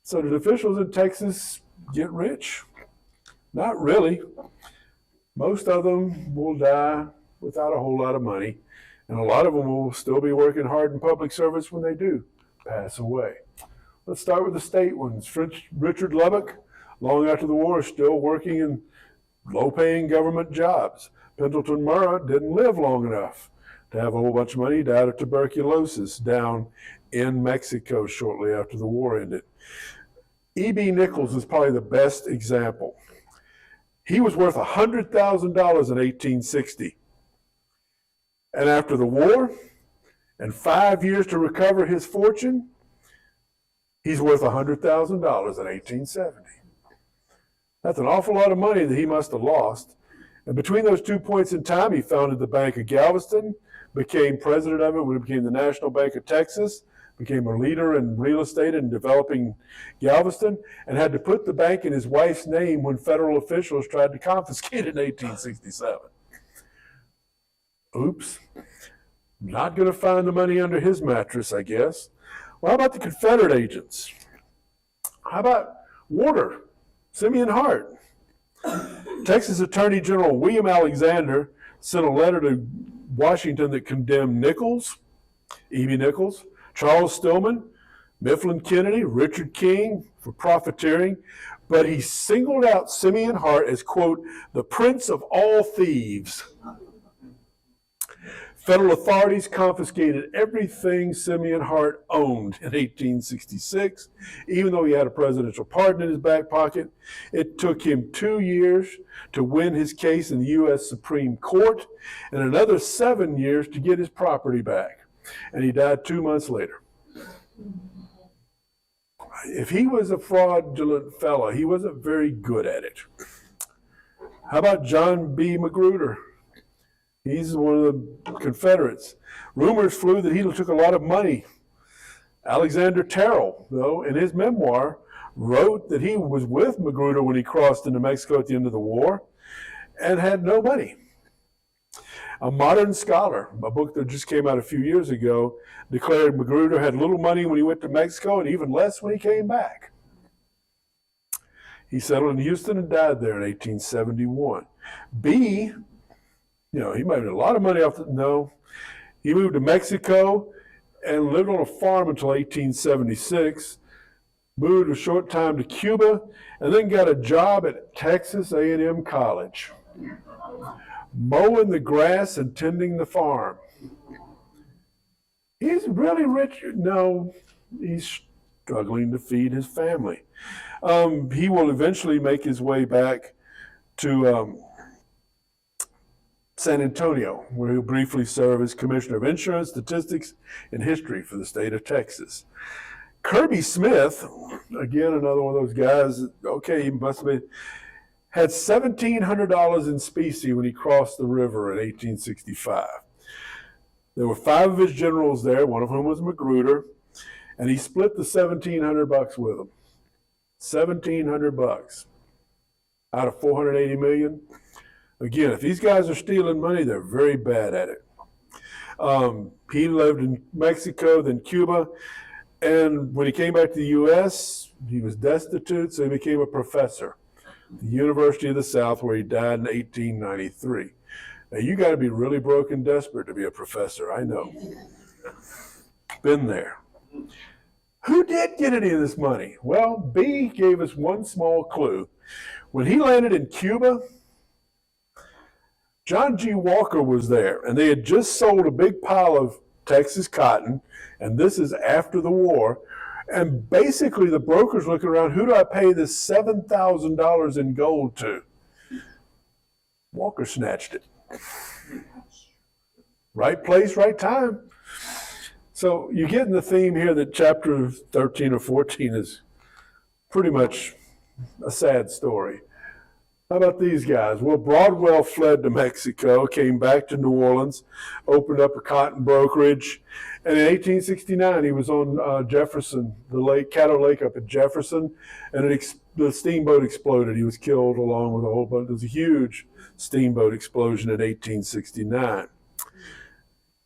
Speaker 1: So did officials in Texas get rich? Not really. Most of them will die without a whole lot of money, and a lot of them will still be working hard in public service when they do pass away. Let's start with the state ones. Richard Lubbock, long after the war, is still working in low-paying government jobs. Pendleton Murrah didn't live long enough to have a whole bunch of money. He died of tuberculosis down in Mexico shortly after the war ended. E.B. Nichols is probably the best example. He was worth $100,000 in 1860. And after the war, and 5 years to recover his fortune, he's worth $100,000 in 1870. That's an awful lot of money that he must have lost. And between those 2 points in time, he founded the Bank of Galveston, became president of it when it became the National Bank of Texas, became a leader in real estate and developing Galveston, and had to put the bank in his wife's name when federal officials tried to confiscate it in 1867. Oops. Not going to find the money under his mattress, I guess. Well, how about the Confederate agents? How about Warder, Simeon Hart? Texas Attorney General William Alexander sent a letter to Washington that condemned Nichols, E.B. Nichols, Charles Stillman, Mifflin Kennedy, Richard King for profiteering, but he singled out Simeon Hart as, quote, the prince of all thieves. Federal authorities confiscated everything Simeon Hart owned in 1866, even though he had a presidential pardon in his back pocket. It took him 2 years to win his case in the U.S. Supreme Court and another 7 years to get his property back. And he died 2 months later. If he was a fraudulent fellow, he wasn't very good at it. How about John B. Magruder? He's one of the Confederates. Rumors flew that he took a lot of money. Alexander Terrell, though, in his memoir, wrote that he was with Magruder when he crossed into Mexico at the end of the war and had no money. A Modern Scholar, a book that just came out a few years ago, declared Magruder had little money when he went to Mexico and even less when he came back. He settled in Houston and died there in 1871. B, he made a lot of money off he moved to Mexico and lived on a farm until 1876, moved a short time to Cuba, and then got a job at Texas A&M College, mowing the grass and tending the farm. He's really rich. No, he's struggling to feed his family. He will eventually make his way back to San Antonio, where he'll briefly serve as Commissioner of Insurance, Statistics, and History for the state of Texas. Kirby Smith, again, another one of those guys, he must have been, had $1,700 in specie when he crossed the river in 1865. There were 5 of his generals there, one of whom was Magruder, and he split the $1,700 with them. $1,700 out of $480 million. Again, if these guys are stealing money, they're very bad at it. He lived in Mexico, then Cuba, and when he came back to the U.S., he was destitute, so he became a professor at the University of the South, where he died in 1893. Now, you got to be really broke and desperate to be a professor, I know. Been there. Who did get any of this money? Well, B gave us one small clue. When he landed in Cuba, John G. Walker was there, and they had just sold a big pile of Texas cotton, and this is after the war. And basically, the broker's looking around, who do I pay this $7,000 in gold to? Walker snatched it. Right place, right time. So you get in the theme here that chapter 13 or 14 is pretty much a sad story. How about these guys? Well, Broadwell fled to Mexico, came back to New Orleans, opened up a cotton brokerage, and in 1869 he was on Jefferson, the Caddo Lake up at Jefferson, and the steamboat exploded. He was killed along with a whole bunch. There was a huge steamboat explosion in 1869.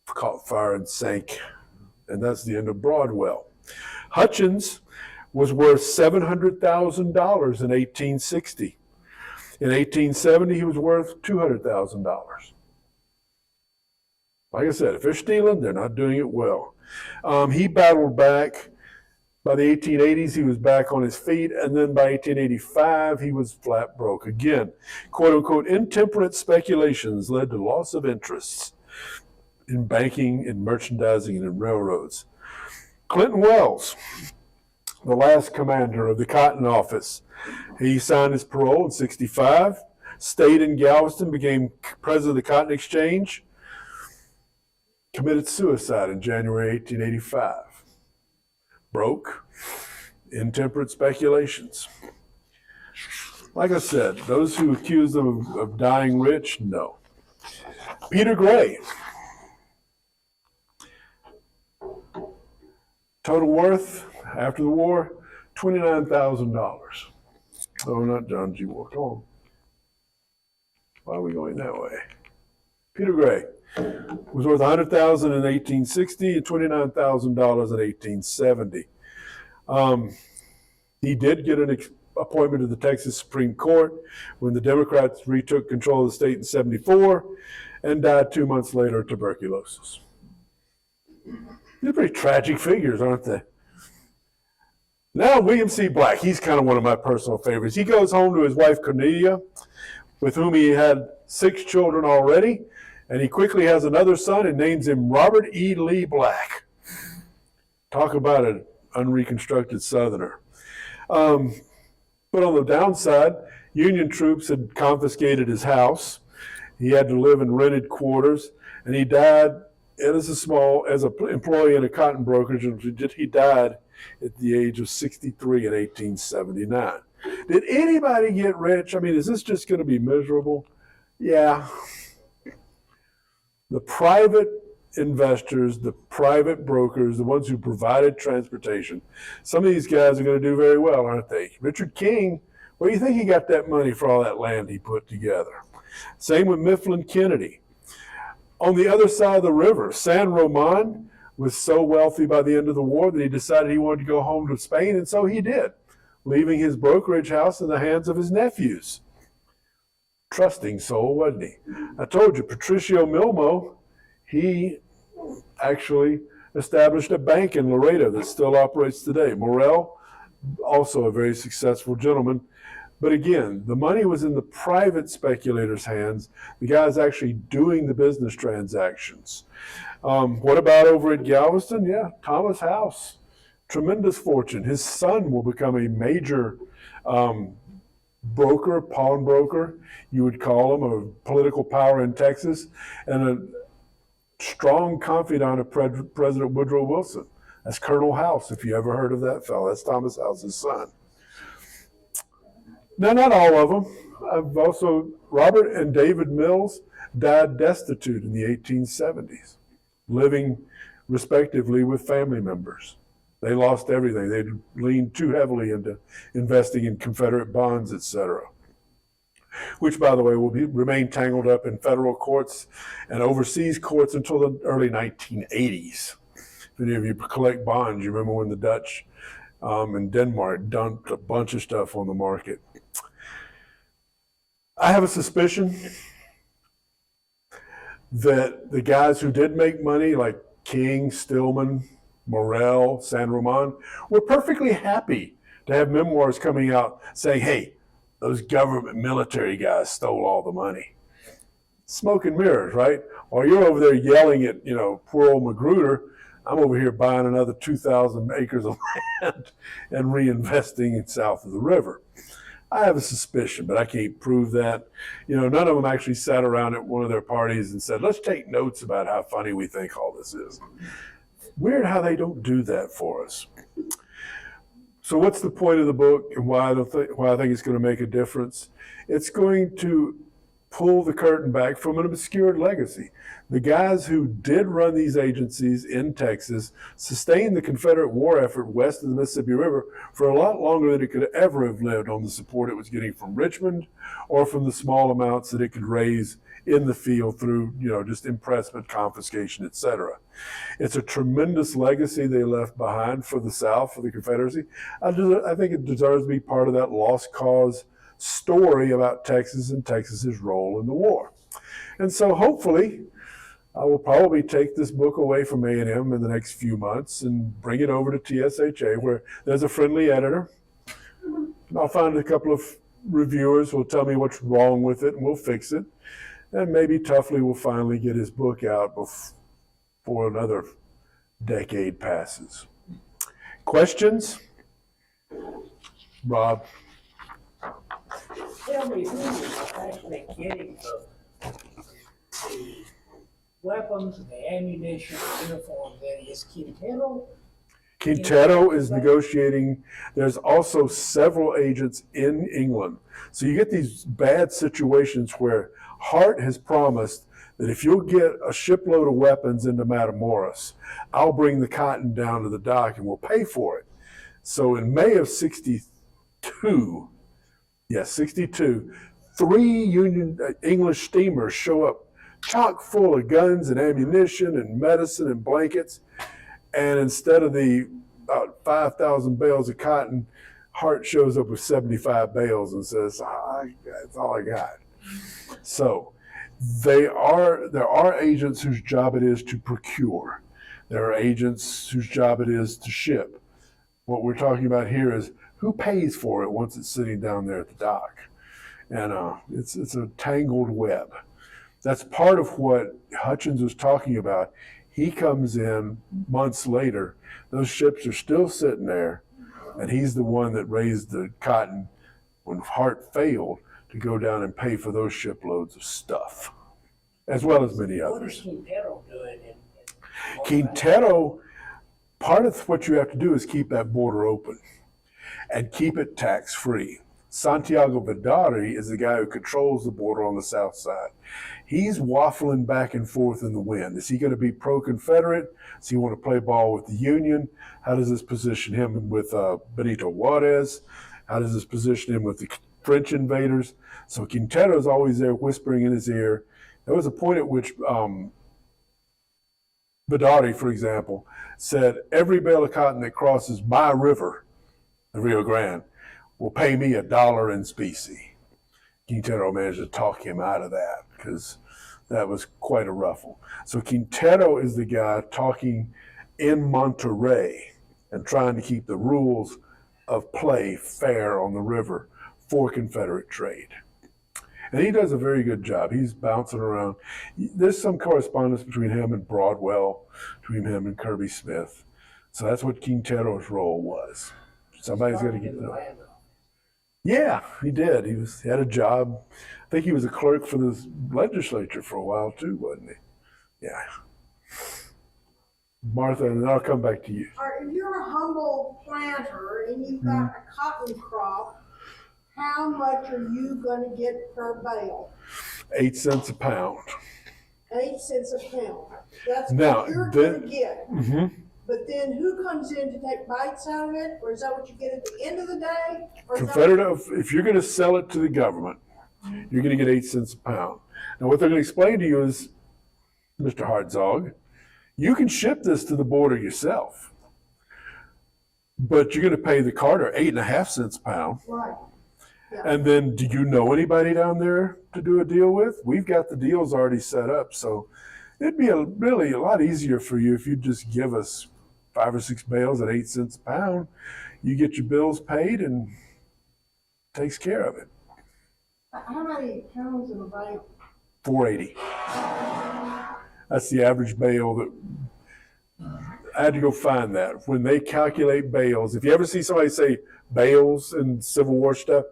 Speaker 1: Caught fire and sank, and that's the end of Broadwell. Hutchins was worth $700,000 in 1860. In 1870, he was worth $200,000. Like I said, if they're stealing, they're not doing it well. He battled back. By the 1880s, he was back on his feet, and then by 1885, he was flat broke again. Quote unquote, intemperate speculations led to loss of interests in banking, in merchandising, and in railroads. Clinton Wells, the last commander of the Cotton Office, he signed his parole in 65, stayed in Galveston, became president of the Cotton Exchange, committed suicide in January 1885. Broke, intemperate speculations. Like I said, those who accuse them of dying rich, no. Peter Gray. Total worth after the war, $29,000. Oh, not John G. Walker. Come on. Why are we going that way? Peter Gray was worth $100,000 in 1860 and $29,000 in 1870. He did get an appointment to the Texas Supreme Court when the Democrats retook control of the state in 74 and died 2 months later of tuberculosis. They're pretty tragic figures, aren't they? Now, William C. Black, he's kind of one of my personal favorites. He goes home to his wife, Cornelia, with whom he had 6 children already, and he quickly has another son and names him Robert E. Lee Black. Talk about an unreconstructed Southerner. But on the downside, Union troops had confiscated his house. He had to live in rented quarters, and he died as an employee in a cotton brokerage. He died at the age of 63 in 1879. Did anybody get rich? I mean, is this just going to be miserable? Yeah. The private investors, the private brokers, the ones who provided transportation, some of these guys are going to do very well, aren't they? Richard King, where do you think he got that money for all that land he put together? Same with Mifflin Kennedy. On the other side of the river, San Roman was so wealthy by the end of the war that he decided he wanted to go home to Spain, and so he did, leaving his brokerage house in the hands of his nephews. Trusting soul, wasn't he? I told you, Patricio Milmo, he actually established a bank in Laredo that still operates today. Morrell, also a very successful gentleman. But again, the money was in the private speculators' hands, the guys actually doing the business transactions. What about over at Galveston? Yeah, Thomas House, tremendous fortune. His son will become a major broker, pawnbroker, you would call him, of political power in Texas, and a strong confidant of President Woodrow Wilson. That's Colonel House, if you ever heard of that fellow. That's Thomas House's son. Now, not all of them. Robert and David Mills died destitute in the 1870s, living respectively with family members. They lost everything. They leaned too heavily into investing in Confederate bonds, etc., which, by the way, will remain tangled up in federal courts and overseas courts until the early 1980s. If any of you collect bonds, you remember when the Dutch and Denmark dumped a bunch of stuff on the market. I have a suspicion that the guys who did make money, like King, Stillman, Morrell, San Roman, were perfectly happy to have memoirs coming out saying, hey, those government military guys stole all the money. Smoke and mirrors, right? While you're over there yelling at, poor old Magruder, I'm over here buying another 2,000 acres of land and reinvesting south of the river. I have a suspicion, but I can't prove that. None of them actually sat around at one of their parties and said, let's take notes about how funny we think all this is. Weird how they don't do that for us. So what's the point of the book and why I think it's going to make a difference? It's going to pull the curtain back from an obscured legacy. The guys who did run these agencies in Texas sustained the Confederate war effort west of the Mississippi River for a lot longer than it could ever have lived on the support it was getting from Richmond or from the small amounts that it could raise in the field through, just impressment, confiscation, etc. It's a tremendous legacy they left behind for the South, for the Confederacy. I think it deserves to be part of that lost cause story about Texas and Texas's role in the war. And so hopefully I will probably take this book away from A&M in the next few months and bring it over to TSHA, where there's a friendly editor. And I'll find a couple of reviewers who will tell me what's wrong with it, and we'll fix it. And maybe Tuffley will finally get his book out before another decade passes. Questions? Rob?
Speaker 2: Tell me who's actually getting the weapons, the ammunition, the uniforms, that is Quintero?
Speaker 1: Quintero is negotiating. There's also several agents in England. So you get these bad situations where Hart has promised that if you'll get a shipload of weapons into Matamoros, I'll bring the cotton down to the dock and we'll pay for it. So in May of 62, 3 Union English steamers show up chock full of guns and ammunition and medicine and blankets. And instead of the about 5,000 bales of cotton, Hart shows up with 75 bales and says, that's all I got. So there are agents whose job it is to procure. There are agents whose job it is to ship. What we're talking about here is who pays for it once it's sitting down there at the dock. And it's a tangled web. That's part of what Hutchins was talking about. He comes in months later, those ships are still sitting there, and he's the one that raised the cotton when Hart failed to go down and pay for those shiploads of stuff, as well as many
Speaker 2: What is
Speaker 1: others.
Speaker 2: Quintero doing
Speaker 1: Quintero, part of what you have to do is keep that border open and keep it tax-free. Santiago Vidari is the guy who controls the border on the south side. He's waffling back and forth in the wind. Is he going to be pro-Confederate? Does he want to play ball with the Union? How does this position him with Benito Juarez? How does this position him with the French invaders? So Quintero's always there whispering in his ear. There was a point at which Vidari, for example, said, every bale of cotton that crosses my river, the Rio Grande, will pay me $1 in specie. Quintero managed to talk him out of that because that was quite a ruffle. So Quintero is the guy talking in Monterrey and trying to keep the rules of play fair on the river for Confederate trade. And he does a very good job. He's bouncing around. There's some correspondence between him and Broadwell, between him and Kirby Smith. So that's what Quintero's role was. Somebody's got to get to it. Yeah, he did. He had a job. I think he was a clerk for the legislature for a while too, wasn't he? Yeah. Martha, and then I'll come back to you.
Speaker 4: If you're a humble planter and you've got a cotton crop, how much are you going to get per bale?
Speaker 1: 8 cents a pound.
Speaker 4: 8 cents a pound. That's
Speaker 1: Now,
Speaker 4: what you're going to get.
Speaker 1: Mm-hmm.
Speaker 4: But then who comes in to take bites out of it? Or is that what you get at the end of the day? Or is that
Speaker 1: Confederate, if you're going to sell it to the government, you're going to get 8 cents a pound. Now, what they're going to explain to you is, Mr. Hartzog, you can ship this to the border yourself, but you're going to pay the carter 8.5 cents a pound.
Speaker 4: right? Yeah.
Speaker 1: And then, do you know anybody down there to do a deal with? We've got the deals already set up, so it'd be really a lot easier for you if you just give us 5 or 6 bales at 8 cents a pound. You get your bills paid and takes care of it.
Speaker 4: How many pounds in a bale?
Speaker 1: 480. That's the average bale that I had to go find that. When they calculate bales, if you ever see somebody say bales in Civil War stuff,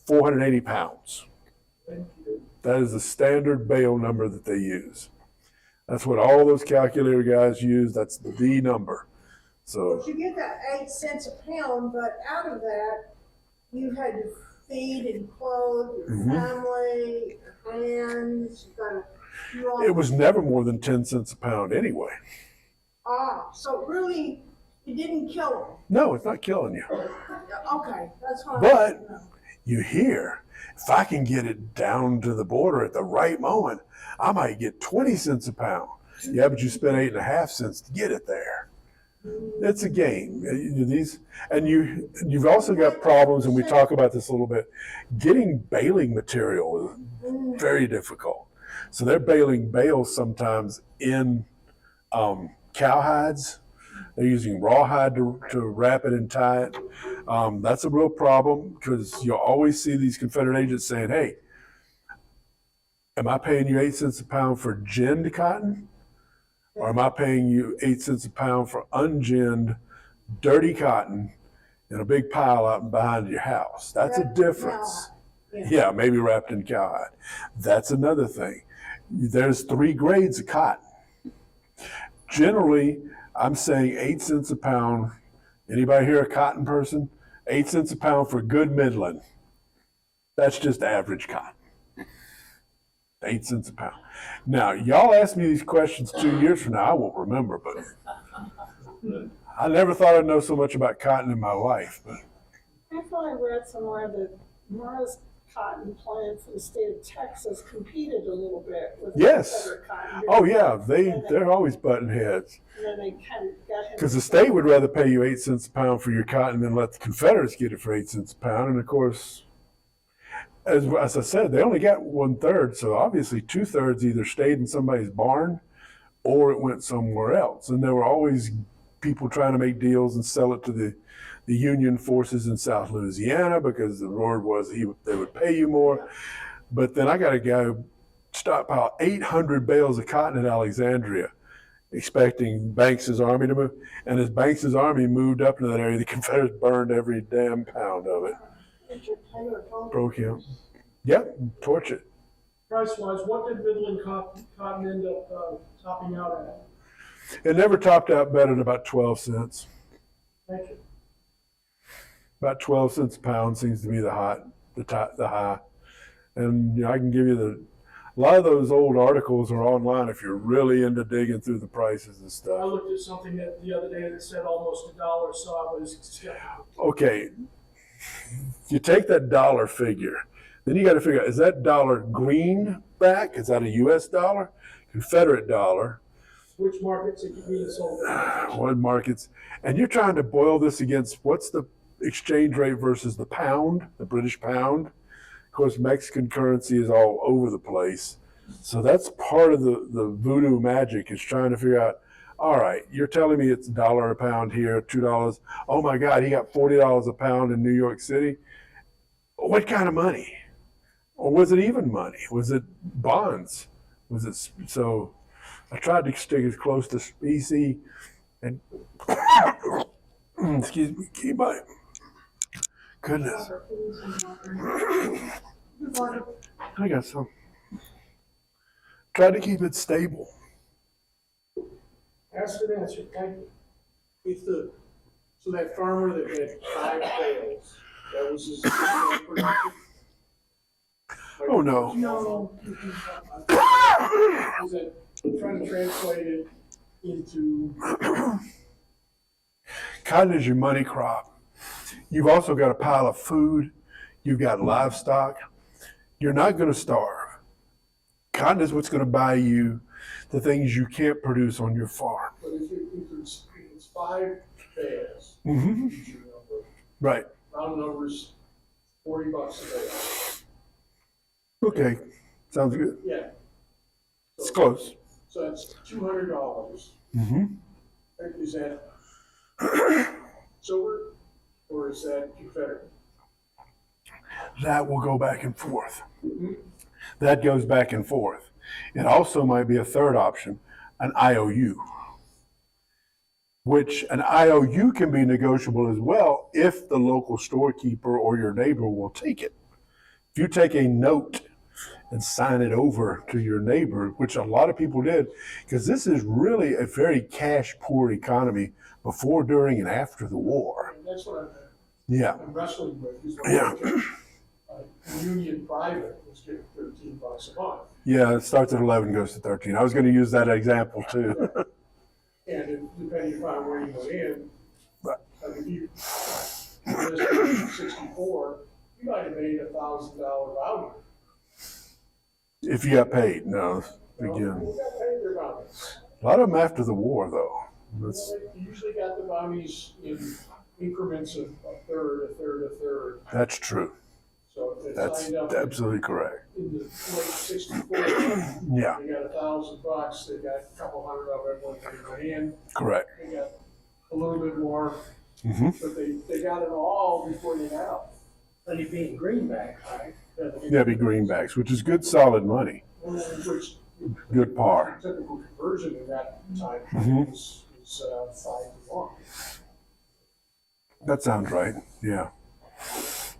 Speaker 1: 480 pounds. That is the standard bale number that they use. That's what all those calculator guys use. That's the number. So
Speaker 4: You get that 8 cents a pound, but out of that, you had to feed and clothe your family, your hands, you've got to do all
Speaker 1: it was never more than 10 cents a pound anyway.
Speaker 4: So really, you didn't kill them.
Speaker 1: No, it's not killing you.
Speaker 4: Okay, that's what I
Speaker 1: But
Speaker 4: wanted to know.
Speaker 1: you hear, if I can get it down to the border at the right moment, I might get 20 cents a pound. Yeah, but you spent 8.5 cents to get it there. It's a game. You've also got problems, and we talk about this a little bit. Getting baling material is very difficult. So they're baling bales sometimes in cowhides. They're using rawhide to wrap it and tie it. That's a real problem because you'll always see these Confederate agents saying, "Hey, am I paying you 8 cents a pound for ginned cotton? Or am I paying you 8 cents a pound for unginned, dirty cotton in a big pile out behind your house?" That's a difference. Yeah, maybe wrapped in cowhide. That's another thing. There's 3 grades of cotton. Generally, I'm saying 8 cents a pound. Anybody here a cotton person? 8 cents a pound for good Midland. That's just average cotton. 8 cents a pound. Now, y'all ask me these questions 2 years from now, I won't remember, but I never thought I'd know so much about cotton in my life. But
Speaker 5: I thought I read somewhere that Mara's cotton plant for the state of Texas competed a little bit with
Speaker 1: yes.
Speaker 5: Confederate cotton.
Speaker 1: Oh yeah, they're always butting heads.
Speaker 5: And then they kind of got him.
Speaker 1: Because the state would rather pay you 8 cents a pound for your cotton than let the Confederates get it for 8 cents a pound. And of course, as I said, they only got 1/3, so obviously 2/3 either stayed in somebody's barn or it went somewhere else. And there were always people trying to make deals and sell it to the Union forces in South Louisiana because the word was they would pay you more. But then I got a guy who stockpiled 800 bales of cotton in Alexandria, expecting Banks's army to move. And as Banks's army moved up into that area, the Confederates burned every damn pound of it. Broke him. Yep, torch it.
Speaker 3: Price-wise, what did Midland cotton end up topping out at?
Speaker 1: It never topped out better than about 12 cents.
Speaker 3: Thank you.
Speaker 1: About 12 cents a pound seems to be the high. And I can give you a lot of those old articles are online if you're really into digging through the prices and
Speaker 3: I
Speaker 1: stuff.
Speaker 3: looked at something the other day that said almost $1, so I was skeptical.
Speaker 1: Okay, you take that dollar figure, then you got to figure out, is that dollar greenback? Is that a U.S. dollar? Confederate dollar?
Speaker 3: Which markets it could be sold?
Speaker 1: What markets? And you're trying to boil this against what's the exchange rate versus the pound, the British pound. Of course, Mexican currency is all over the place. So that's part of the voodoo magic is trying to figure out, all right, you're telling me it's $1 a pound here, $2. Oh my God, he got $40 a pound in New York City. What kind of money? Or was it even money? Was it bonds? Was it so? I tried to stick as close to specie and excuse me, keep my goodness. I got some. Tried to keep it stable.
Speaker 3: Asked and answered, thank you. So that farmer that had 5 bales, that was his production?
Speaker 1: Oh no.
Speaker 3: No. Is it trying to translate it into?
Speaker 1: Cotton is your money crop. You've also got a pile of food. You've got livestock. You're not going to starve. Cotton is what's going to buy you the things you can't produce on your farm.
Speaker 3: But if it's 5 bales,
Speaker 1: Mm-hmm. Right.
Speaker 3: round numbers, $40 a bale.
Speaker 1: Okay. Sounds good.
Speaker 3: Yeah.
Speaker 1: It's close.
Speaker 3: So that's $200.
Speaker 1: Mm-hmm.
Speaker 3: Is that silver or is that Confederate?
Speaker 1: That will go back and forth.
Speaker 3: Mm-hmm.
Speaker 1: That goes back and forth. It also might be a third option, an IOU, which an IOU can be negotiable as well if the local storekeeper or your neighbor will take it. If you take a note and sign it over to your neighbor, which a lot of people did, because this is really a very cash poor economy before, during, and after the war.
Speaker 3: And that's what
Speaker 1: Yeah.
Speaker 3: I'm wrestling with. Is
Speaker 1: Yeah.
Speaker 3: Union private was getting $13 a month.
Speaker 1: Yeah, it starts at 11, goes to 13. I was going to use that example too.
Speaker 3: And depending upon where you went in,
Speaker 1: Right.
Speaker 3: I mean, you, 64, you might have made $1,000 value.
Speaker 1: If you got paid, no.
Speaker 3: You know,
Speaker 1: Again,
Speaker 3: you got paid your value.
Speaker 1: a lot of them after the war, though. That's,
Speaker 3: You usually got the bounties in increments of a third, a third, a third.
Speaker 1: that's true.
Speaker 3: So if they
Speaker 1: That's
Speaker 3: signed up
Speaker 1: absolutely correct.
Speaker 3: in the late 64,
Speaker 1: Yeah,
Speaker 3: they got $1,000, they got a couple hundred of it went in their hand,
Speaker 1: correct.
Speaker 3: they got a little bit more,
Speaker 1: Hmm.
Speaker 3: but they got it all before they got out.
Speaker 2: But it'd be in greenback, right?
Speaker 1: That'd be greenbacks, which is good, solid money.
Speaker 3: Which,
Speaker 1: Good par.
Speaker 3: typical conversion in that time
Speaker 1: Mhm.
Speaker 3: is 5 to 1.
Speaker 1: That sounds right. Yeah.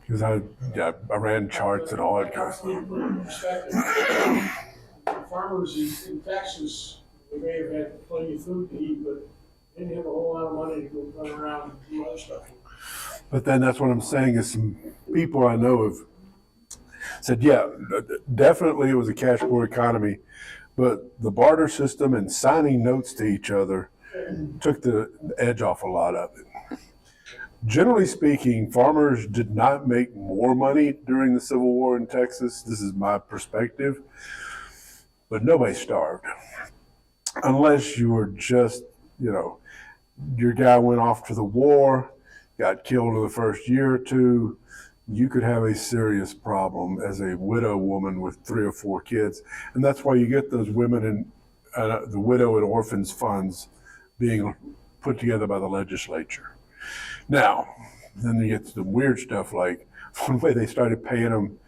Speaker 1: Because I ran charts and all that kind of stuff.
Speaker 3: To put it in perspective, the farmers in Texas, they may have had plenty of food to eat, but they didn't have a whole lot of money to go run around and do other stuff.
Speaker 1: But then that's what I'm saying is some people I know have said, yeah, definitely it was a cash poor economy, but the barter system and signing notes to each other took the edge off a lot of it. Generally speaking, farmers did not make more money during the Civil War in Texas. This is my perspective, but nobody starved. Unless you were just, your guy went off to the war, got killed in the first year or two, you could have a serious problem as a widow woman with 3 or 4 kids. And that's why you get those women in the widow and orphans funds being put together by the legislature. Now, then you get some weird stuff like one way they started paying them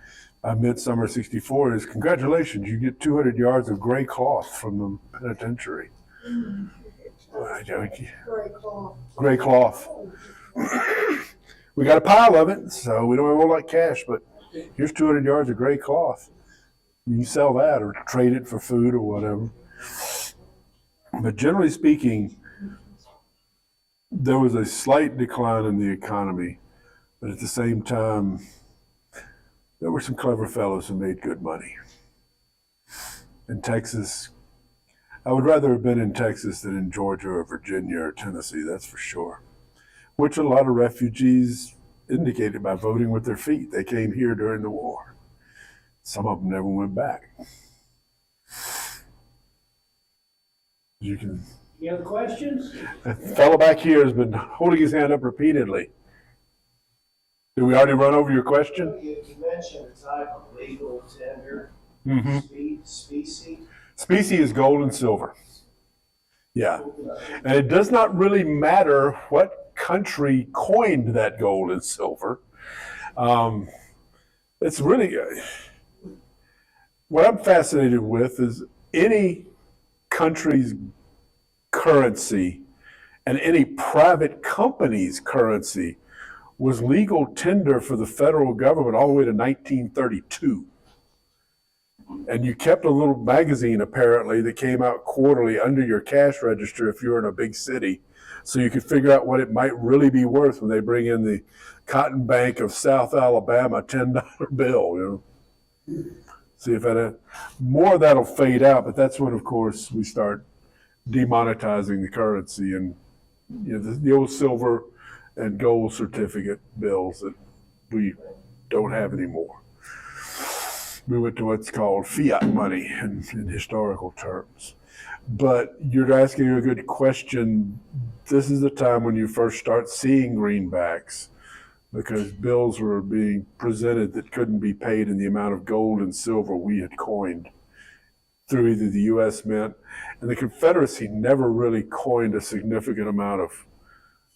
Speaker 1: midsummer '64 is congratulations, you get 200 yards of gray cloth from the penitentiary.
Speaker 4: Very cool.
Speaker 1: Gray cloth. We got a pile of it, so we don't have a whole lot of cash, but here's 200 yards of gray cloth. You can sell that or trade it for food or whatever. But generally speaking, there was a slight decline in the economy, but at the same time, there were some clever fellows who made good money. In Texas, I would rather have been in Texas than in Georgia or Virginia or Tennessee, that's for sure. Which a lot of refugees indicated by voting with their feet. They came here during the war. Some of them never went back.
Speaker 2: Any other questions?
Speaker 1: A fellow back here has been holding his hand up repeatedly. Did we already run over your question?
Speaker 6: You mentioned a type of legal tender, species.
Speaker 1: Specie is gold and silver. Yeah. And it does not really matter what country coined that gold and silver. It's really, what I'm fascinated with is any country's currency and any private company's currency was legal tender for the federal government all the way to 1932. And you kept a little magazine, apparently, that came out quarterly under your cash register if you were in a big city, so you could figure out what it might really be worth when they bring in the Cotton Bank of South Alabama $10 bill. See if that more of that'll fade out, but that's when, of course, we start demonetizing the currency and the old silver and gold certificate bills that we don't have anymore. We went to what's called fiat money in historical terms. But you're asking a good question. This is the time when you first start seeing greenbacks because bills were being presented that couldn't be paid in the amount of gold and silver we had coined through either the U.S. Mint, and the Confederacy never really coined a significant amount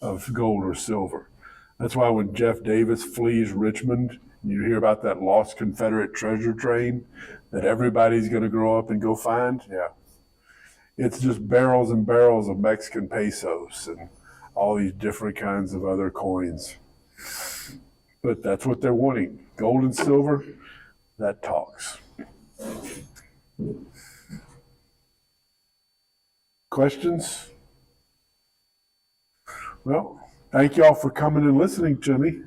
Speaker 1: of gold or silver. That's why when Jeff Davis flees Richmond, you hear about that lost Confederate treasure train that everybody's going to grow up and go find. Yeah. It's just barrels and barrels of Mexican pesos and all these different kinds of other coins. But that's what they're wanting. Gold and silver, that talks. Questions? Well, thank you all for coming and listening to me.